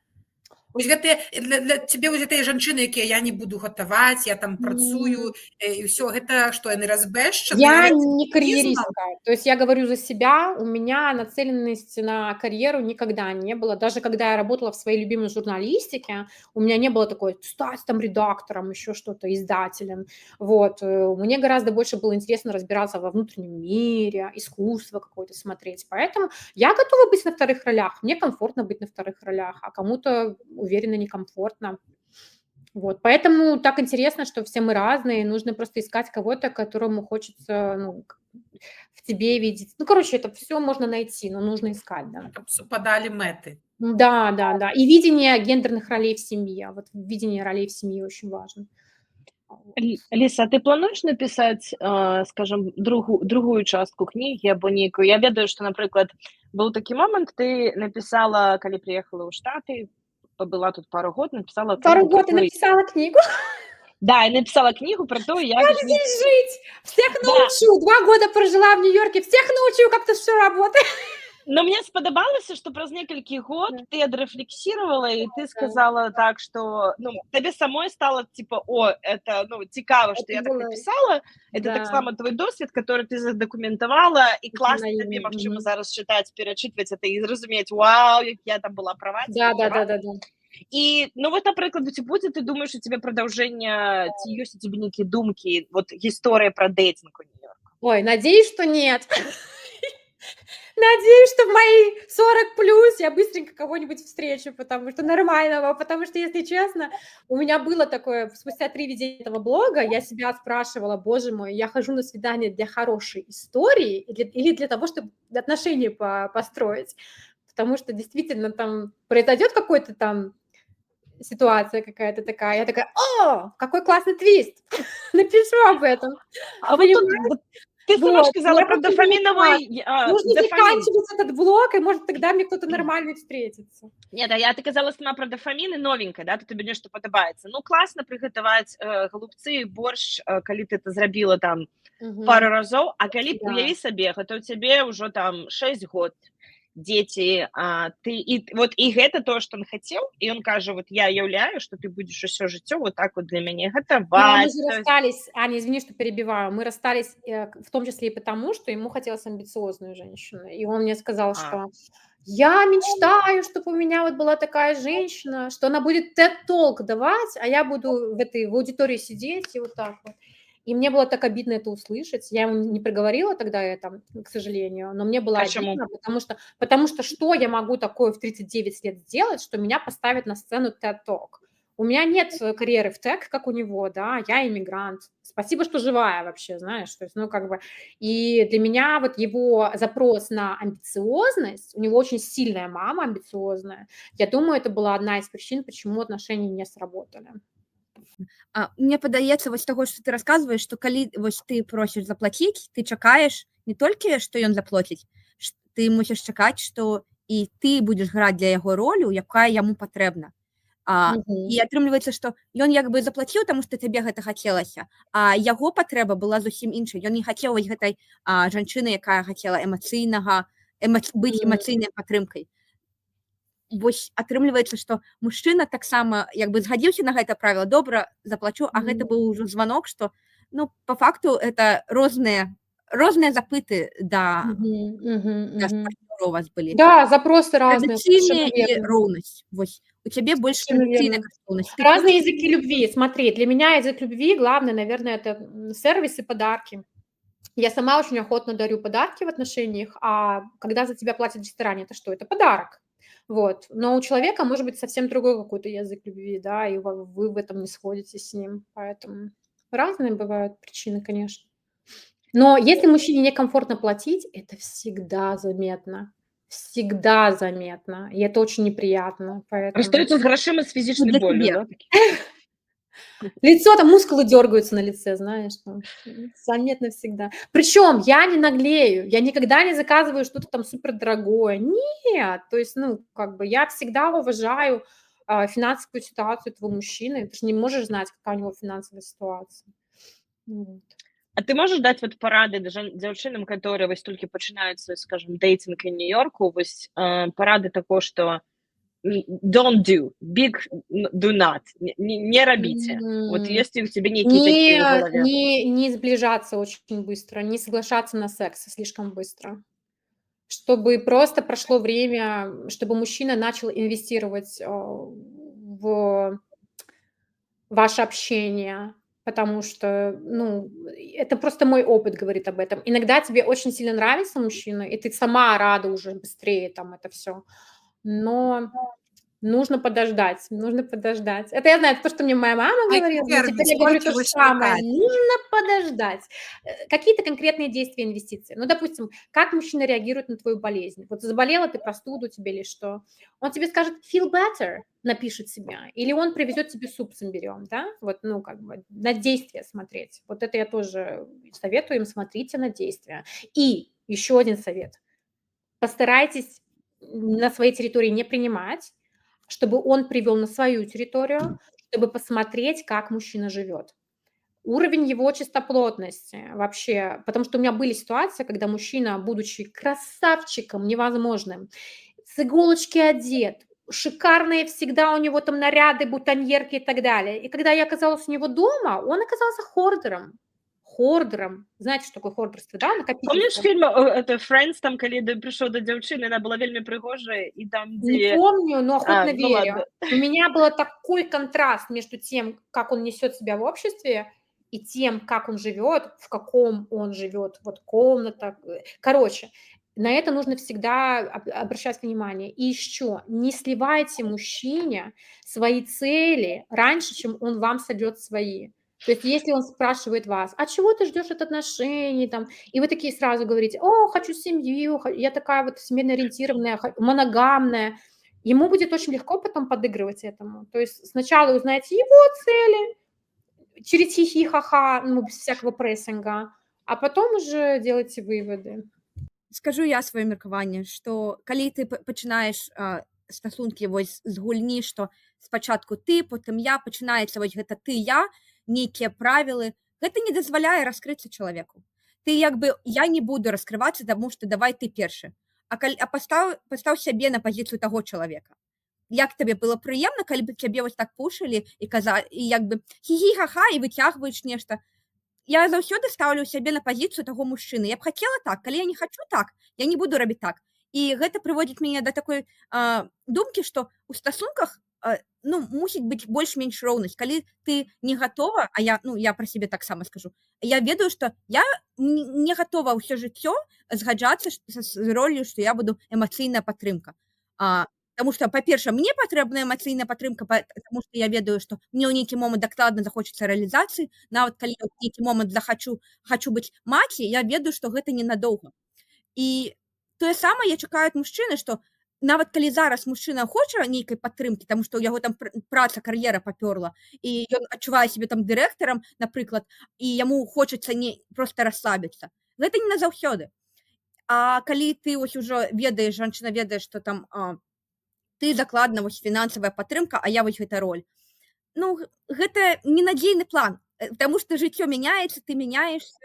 [SPEAKER 4] Вось гэтыя для цябе вось гэтыя жанчыны, якія я не буду гатаваць, я там працую, і ўсё гэта што яны разбэшчаны?
[SPEAKER 1] Я не карьеристка, то есть я говорю за себя, у меня нацеленности на карьеру никогда не было. Даже когда я работала в своей любимой журналистике, у меня не было такой стать там редактором, еще что-то, издателем. Вот. Мне гораздо больше было интересно разбираться во внутреннем мире, искусство какое-то смотреть. Поэтому я готова быть на вторых ролях. Мне комфортно быть на вторых ролях, а кому-то уверенно некомфортно. Вот, поэтому так интересно, что все мы разные, нужно просто искать кого-то, которому хочется, в тебе видеть. Ну, короче, это все можно найти, но нужно искать, да.
[SPEAKER 4] Каб супадалі мэты.
[SPEAKER 1] Да. И видение гендерных ролей в семье. Вот видение ролей в семье очень важно.
[SPEAKER 2] Ліса, а ты плануеш напісаць, скажам, другую частку кнігі або нейкую? Я ведаю, што, напрыклад, быў такі момант, ты напісала, калі прыехала ў Штаты, побыла тут пару год, написала книгу.
[SPEAKER 1] Пару год и написала книгу?
[SPEAKER 2] Да, и написала книгу про то, як
[SPEAKER 1] как здесь жить. Всех научу. 2 года прожила в Нью-Йорке, всех научу, как это все работает.
[SPEAKER 2] Но мне спадабалася, што праз некалькі год ты адрэфлексировала, і ты сказала так, што табе самой стало типа, это цікава, што я так написала, это таксама твой досвед, который ты задокументавала, і класна табе, магчыма, зараз чытаць, перачытваць это і зразумець, вау, як я там была права.
[SPEAKER 1] Да.
[SPEAKER 2] І, вот, напрыклад, ці будзе, ты думаешь, у тебе продолжение, ці ёсць у тебе нейкія думкі, вот, гісторыя про дейтинг у Нью-Йорка?
[SPEAKER 1] Ой, надеюсь, что нет. Надеюсь, что в мои 40+ я быстренько кого-нибудь встречу, потому что нормального, потому что, если честно, у меня было такое, спустя 3 ведения этого блога, я себя спрашивала, боже мой, я хожу на свидание для хорошей истории или для того, чтобы отношения построить, потому что действительно там произойдет какой-то там ситуация какая-то такая, я такая, какой классный твист, напишу об этом.
[SPEAKER 2] А вот тут... Ты сама сказала про дофаминовый...
[SPEAKER 1] Нужно заканчивать этот блог, и, может, тогда мне кто-то нормальный встретится.
[SPEAKER 2] Нет, я ты казала сама про дофамин и новенькое, да, тут тебе нешта падабаецца. Класна прыгатаваць голубцы, борщ, калі ты это зрабіла там пару разоў, а калі уяві сабе, гэта ў цябе ўжо там 6 год, дети, и гэта то, што ён хацеў, і ён кажа, вот я уяўляю, што ты будзеш усё жыццё вот так вот для мяне
[SPEAKER 1] Да, мы
[SPEAKER 2] гатаваць.
[SPEAKER 1] же расстались, Аня, извини, что перебиваю, мы расстались, в том числе и потому, что ему хотелось амбициозную женщину. И он мне сказал, что я мечтаю, чтобы у меня вот была такая женщина, что она будет TED-толк давать, а я буду в аудитории сидеть и вот так вот. И мне было так обидно это услышать. Я ему не проговорила тогда это, к сожалению, но мне было
[SPEAKER 2] Почему?
[SPEAKER 1] обидно, потому что что я могу такое в 39 лет сделать, что меня поставят на сцену TED-толк? У меня нет карьеры в тег, как у него, да, я иммигрант. Спасибо, что живая вообще, знаешь, то есть, ну, как бы, и для меня вот его запрос на амбициозность, у него очень сильная мама амбициозная, я думаю, это была одна из причин, почему отношения не сработали.
[SPEAKER 3] Мне падаецца вось таго, што ты расказваеш, што калі вось ты просіш заплаціць, ты чакаеш не толькі, што ён заплоціць, ты мусіш чакаць, што і ты будзеш граць для яго ролю, якая яму патрэбна. І атрымліваецца, што ён як бы заплаціў, таму што табе гэта хацелася, а яго патрэба была зусім іншай. Ён не хацеў вось гэтай жанчыны, якая хацела быць эмацыйнай падтрымкай. Вось атрымліваецца, што мужчына таксама як бы згадзіўся на гэта правіла, добра, заплачу, а гэта быў ужо званок, што, ну, па факту это розныя запыты да партнёра у вас былі.
[SPEAKER 1] Да, запросы разные,
[SPEAKER 3] Традыцыйныя
[SPEAKER 1] совершенно
[SPEAKER 3] і
[SPEAKER 1] верно.
[SPEAKER 3] роўнасць. Вось у цябе больш
[SPEAKER 1] Совершенно
[SPEAKER 3] традыцыйная
[SPEAKER 1] верно.
[SPEAKER 3] каштоўнасць. Ты
[SPEAKER 1] Разные
[SPEAKER 3] хочаш-
[SPEAKER 1] языки любви. Смотри, для меня язык любви главный, наверное, это сервис и подарки. Я сама очень охотно дарю подарки в отношениях, а когда за тебя платят в ресторане, это что? Это подарок. Вот. Но у человека может быть совсем другой какой-то язык любви, да, и вы в этом не сходитесь с ним. Поэтому разные бывают причины, конечно. Но если мужчине некомфортно платить, это всегда заметно. Всегда заметно. И это очень неприятно. Поэтому...
[SPEAKER 2] Расстаюцца з грашыма з фізічнай
[SPEAKER 3] для
[SPEAKER 2] боллю,
[SPEAKER 3] цябе.
[SPEAKER 2] да?
[SPEAKER 1] Лицо, там мускулы дергаются на лице, знаешь, там, заметно всегда. Причем я не наглею, я никогда не заказываю что-то там супердорогое. Нет, то есть, ну, как бы я всегда уважаю финансовую ситуацию этого мужчины. Ты же не можешь знать, какая у него финансовая ситуация. Вот.
[SPEAKER 2] А ты можаш даць вот парады дзяўчынам, которые вось толькі пачынаюць свой, скажем, дэйтинг у Нью-Йорку, вось парады таго, што don't do, big do not, не рабіце. Вот если у тебя некие такие в голове.
[SPEAKER 1] Не сближаться очень быстро, не соглашаться на секс слишком быстро. Чтобы просто прошло время, чтобы мужчина начал инвестировать в ваше общение, потому что, ну, это просто мой опыт говорит об этом. Иногда тебе очень сильно нравится мужчина, и ты сама рада уже быстрее там это все, но нужно подождать, нужно подождать. Это я знаю, это то, что мне моя мама говорила, но теперь я говорю то же самое. Нужно подождать. Какие-то конкретные действия, инвестиции. Ну, допустим, как мужчина реагирует на твою болезнь? Вот заболела ты, простуду тебе или что? Он тебе скажет feel better, напишет себе, или он привезет тебе суп с имбирем, да? Вот, ну, как бы на действия смотреть. Вот это я тоже советую им, смотрите на действия. И еще один совет. Постарайтесь на своей территории не принимать, чтобы он привел на свою территорию, чтобы посмотреть, как мужчина живет. Уровень его чистоплотности вообще, потому что у меня были ситуации, когда мужчина, будучи красавчиком невозможным, с иголочки одет, шикарные всегда у него там наряды, бутоньерки и так далее. И когда я оказалась у него дома, он оказался хордером. Знаете, что такое хордерство, да?
[SPEAKER 2] Помнишь фильм это Friends, там, калі пришел до дзяўчыны, она была вельми прыгожая, и там, где...
[SPEAKER 1] Не помню, но охотно верю.
[SPEAKER 2] Ладно.
[SPEAKER 1] У меня был такой контраст между тем, как он несет себя в обществе, и тем, как он живет, в каком он живет, вот комната. Короче, на это нужно всегда обращать внимание. И еще, не сливайте мужчине свои цели раньше, чем он вам сольет свои. То есть если он спрашивает вас, а чего ты ждешь от отношений, там, и вы такие сразу говорите, о, хочу семью, я такая вот семейно ориентированная, моногамная, ему будет очень легко потом подыгрывать этому. То есть сначала узнаете его цели, через хихи-ха-ха, ну, без всякого прессинга, а потом уже делайте выводы.
[SPEAKER 3] Скажу я сваё меркаванне, што калі ты пачынаеш стасункі вось з гульні, што спачатку ты, потым я, пачынаецца вось гэта ты, я, нейкія правілы, гэта не дазваляе раскрыцца чалавеку. Ты як бы, я не буду раскрывацца, таму што давай ты першы. пастаў сябе на пазіцыю таго чалавека. Як табе было прыемна, калі бы цябе вось так пушылі і як бы хі-хі-ха-ха і выцягваеш нешта. Я заўсёды стаўлю сябе на пазіцыю таго мужчыны. Я б хацела так, калі я не хачу так, я не буду рабіць так. І гэта прыводзіць мяне да такой думкі, што ў стасунках мусіць быць больш-менш роўнасць. Калі ты не гатова, а я пра сябе таксама скажу. Я ведаю, што я не гатова ўсё жыццё згаджацца з роллю, што я буду эмацыйная падтрымка. Таму што, па-перша, мне патрэбна эмацыйная падтрымка, таму што я ведаю, што мне ў нейкі момант дакладна захочацца рэалізацыі. Нават калі я ў нейкі момант хачу быць маці, я ведаю, што гэта ненадоўга. І тое самае я чакаю ад мужчыны, што нават калі зараз мужчына хоча нейкай падтрымкі, таму што ў яго там праца, кар'ера папёрла, і ён адчувае сябе там дырэктарам, напрыклад, і яму хочацца проста расслабіцца. Гэта не назаўсёды. А калі ты вось ужо ведаеш, жанчына ведае, што там ты дакладна вось фінансавая падтрымка, а я вось гэта роль. Гэта ненадзейны план, таму што жыццё мяняецца, ты мяняешся.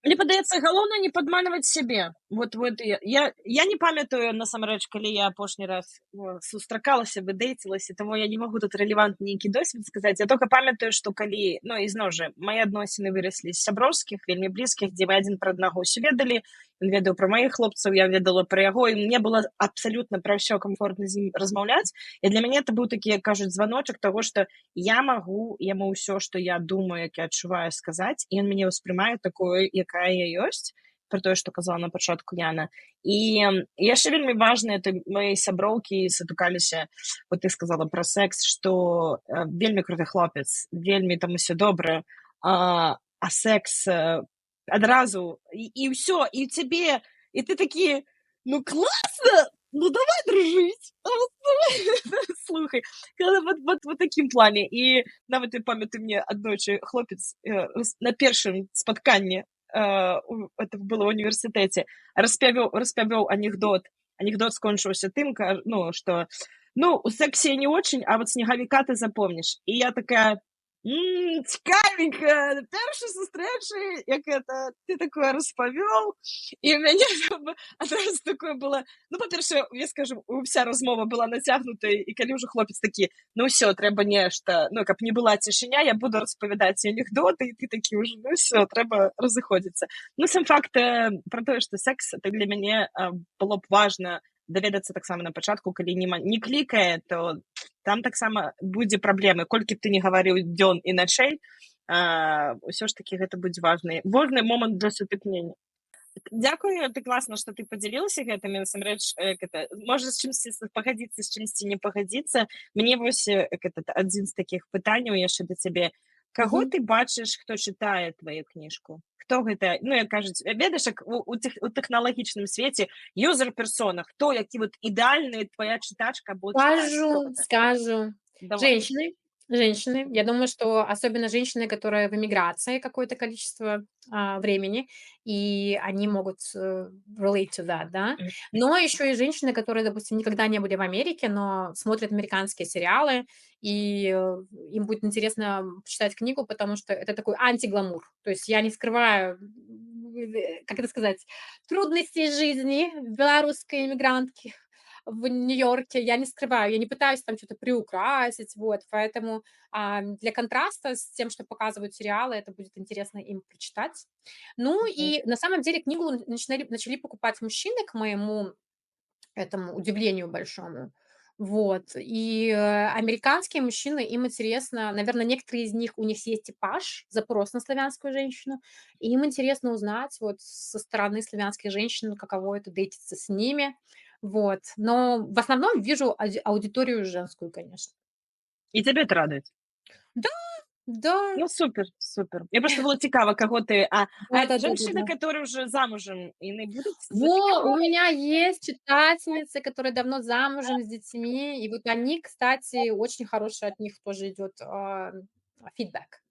[SPEAKER 2] Мне падаецца, галоўнае не падманваць сябе. Вот я не памятаю, насамрэч, калі я апошні раз сустракалася, дэйцілася, таму я не магу тут рэлевантны нейкі досвед сказаць. Я толькі памятаю, што калі, ізноў жа, мае адносіны выраслі з сяброўскіх, вельмі блізкіх, дзе мы адзін пра аднаго ўсё ведалі, ён ведаў пра маіх хлопцаў, я ведала пра яго, і мне было абсалютна пра ўсё камфортна з ім размаўляць. І для мяне это быў такі, як кажуць, званочак таго, што я магу яму ўсё, што я думаю, як я адчуваю, сказаць, і ён мяне ўспрымае такое, якая я ёсць, про тое, што казала на пачатку Яна. І яшчэ вельмі важна, это мои сяброўкі сутыкаліся, вот ты сказала пра секс, што вельмі круты хлопец, вельмі там усё добра, а секс адразу, і ўсё, і цябе, і ты такі, класна, давай дружыць. Слухай, вот такім плане. І нават я памятаю, мне аднойчы хлопец на першым спатканні, это было в універсітэце, распявёў анекдот. Анекдот скончыўся тым, што у сексе не очень, а вот снегавіка ты запомнишь. І я такая, цікавенька, першай сустрэчы, як это, ты такое распавёў, і ў мяне адразу такое было, па-першае, я скажу, вся размова была нацягнутая, і калі ўжо хлопец такі, ўсё, трэба нешта, каб не была цішыня, я буду распавядаць анекдоты, і ты такі ўжо, ўсё, трэба разыходзіцца. Сам факт пра тое, што секс, это для мяне было б важна даведацца таксама на пачатку, калі не клікае, то там таксама будзе праблемы. Колькі б ты не гаварыў дзён і начэй, ўсё ж такі гэта будзе важны момант для сутыкнення. Дзякую, ты класна, што ты падзялілася гэтым, насамрэч, можа з чымсьці пагадзіцца, з чымсьці не пагадзіцца. Мне вось адзін з такіх пытанняў яшчэ да цябе. Каго ты бачыш, хто чытае тваю кніжку? Хто гэта, як кажуць, ведаеш, як у тэхналагічным свеце юзер-персона, хто, які вот ідэальны твоя чытачка будет?
[SPEAKER 1] Скажу. Женщины. Я думаю, что особенно женщины, которые в эмиграции какое-то количество времени, и они могут relate to that, да. Но еще и женщины, которые, допустим, никогда не были в Америке, но смотрят американские сериалы, и им будет интересно почитать книгу, потому что это такой антигламур. То есть я не скрываю, как это сказать, трудностей жизни белорусской иммигрантки в Нью-Йорке, я не скрываю, я не пытаюсь там что-то приукрасить, вот, поэтому для контраста с тем, что показывают сериалы, это будет интересно им прочитать. И на самом деле книгу начали покупать мужчины, к моему этому удивлению большому. Вот. И американские мужчины, им интересно, наверное, некоторые из них, у них есть типаж, запрос на славянскую женщину, и им интересно узнать вот со стороны славянских женщин, каково это дейтиться с ними. Вот. Но в основном вижу аудиторию женскую, конечно.
[SPEAKER 2] І тебе это радует?
[SPEAKER 1] Да.
[SPEAKER 2] Супер. Мне просто было цікаво, кого ты...
[SPEAKER 1] Да.
[SPEAKER 2] Женщины, которые уже замужем, и не будут...
[SPEAKER 1] У меня есть читательницы, которые давно замужем с детьми, и вот они, кстати, очень хороший от них тоже идет фидбэк.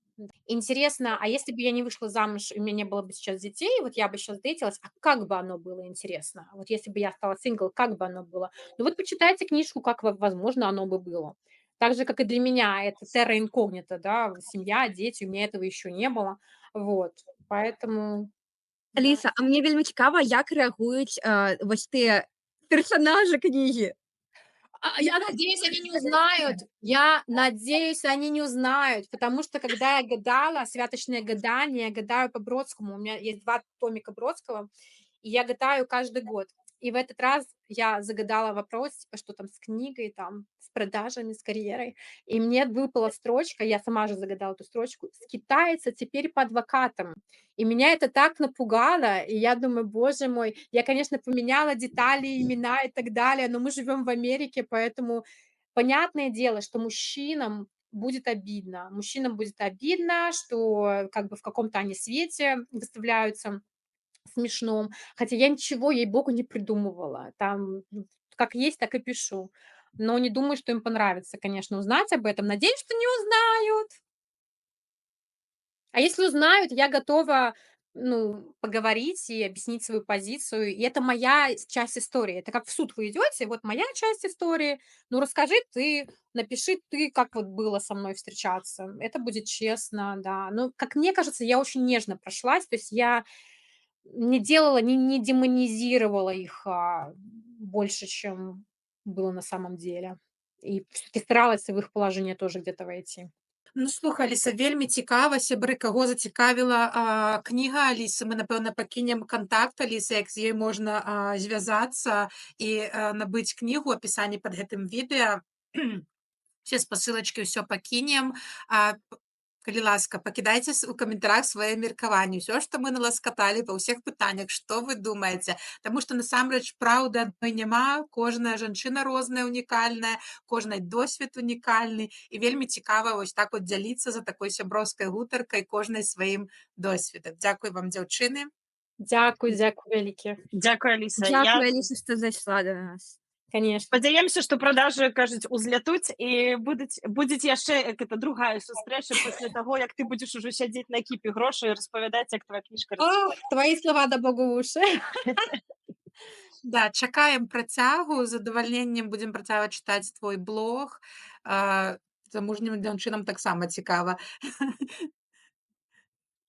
[SPEAKER 1] Интересно, а если бы я не вышла замуж, и у меня не было бы сейчас детей, вот я бы сейчас дейтилась, а как бы оно было интересно? Вот если бы я стала сингл, как бы оно было? Вот почитайте книжку, как, возможно, оно бы было. Так же, как и для меня, это терра инкогнито, да, семья, дети, у меня этого еще не было, вот, поэтому Да.
[SPEAKER 3] Аліса, а мне вельмі цікава, як рэагуюць вось тыя персонажы кнігі.
[SPEAKER 1] Я надеюсь, они не узнают. Я надеюсь, они не узнают, потому что когда я гадала, святочное гадание, я гадаю по Бродскому. У меня есть 2 томика Бродского, и я гадаю каждый год. И в этот раз я загадала вопрос, типа, что там с книгой, там, с продажами, с карьерой. И мне выпала строчка, я сама же загадала эту строчку: "Скитается теперь по адвокатам". И меня это так напугало, и я думаю: "Боже мой". Я, конечно, поменяла детали, имена и так далее, но мы живем в Америке, поэтому понятное дело, что мужчинам будет обидно. Мужчинам будет обидно, что как бы в каком-то они свете выставляются смешном. Хотя я ничего, ей-богу, не придумывала. Там как есть, так и пишу. Но не думаю, что им понравится, конечно, узнать об этом. Надеюсь, что не узнают. А если узнают, я готова, ну, поговорить и объяснить свою позицию. И это моя часть истории. Это как в суд вы идете, вот моя часть истории. Ну, расскажи ты, напиши ты, как вот было со мной встречаться. Это будет честно, да. Ну, как мне кажется, я очень нежно прошлась. То есть я не делала, не демонизировала их, больше, чем было на самом деле. И всё-таки старалась в их положение тоже где-то войти.
[SPEAKER 4] Ну, слухай, Аліса, вельмі цікава, сябры, каго зацікавіла кніга Алісы. Мы, напэўна, пакінем кантакт Алісы, як з ёй можна звязацца і набыць кнігу, апісанне пад гэтым відэа. Все спасылачкі ўсё пакінем. Калі ласка, пакідайце у каментарах свае меркаванні. Усё, што мы наласкаталі па ўсіх пытаннях, што вы думаеце? Таму што насамрэч праўды адной няма. Кожная жанчына розная, унікальная, кожнай досвед унікальны. І вельмі цікава вось так от дзяліцца за такой сяброўскай гутаркай кожнай сваім досведам. Дзякуй вам, дзяўчыны.
[SPEAKER 1] Дзякуй вялікі.
[SPEAKER 2] Дзякуй, Аліса.
[SPEAKER 3] Дзякуй, Аліса, што зайшла да нас.
[SPEAKER 1] Конечно.
[SPEAKER 2] Спадзяёмся, што продажы, кажуць, узлятуць і будзе яшчэ гэта другая сустрэча пасля таго, як ты будзеш ужо сядзець на кіпе грошай і распавядаць, як твоя кніжка
[SPEAKER 1] Ох, твои слова да богу в уши.
[SPEAKER 4] Да, чакаем працягу, з задавальненнем будзем працягваць чытаць твой блог. Замужнім жанчынам таксама цікава.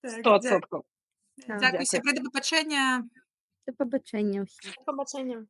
[SPEAKER 4] Так,
[SPEAKER 2] 100%.
[SPEAKER 4] дзякуй, сябры, да пабачэння.
[SPEAKER 3] Да пабачэння ўсім.
[SPEAKER 1] До побачення.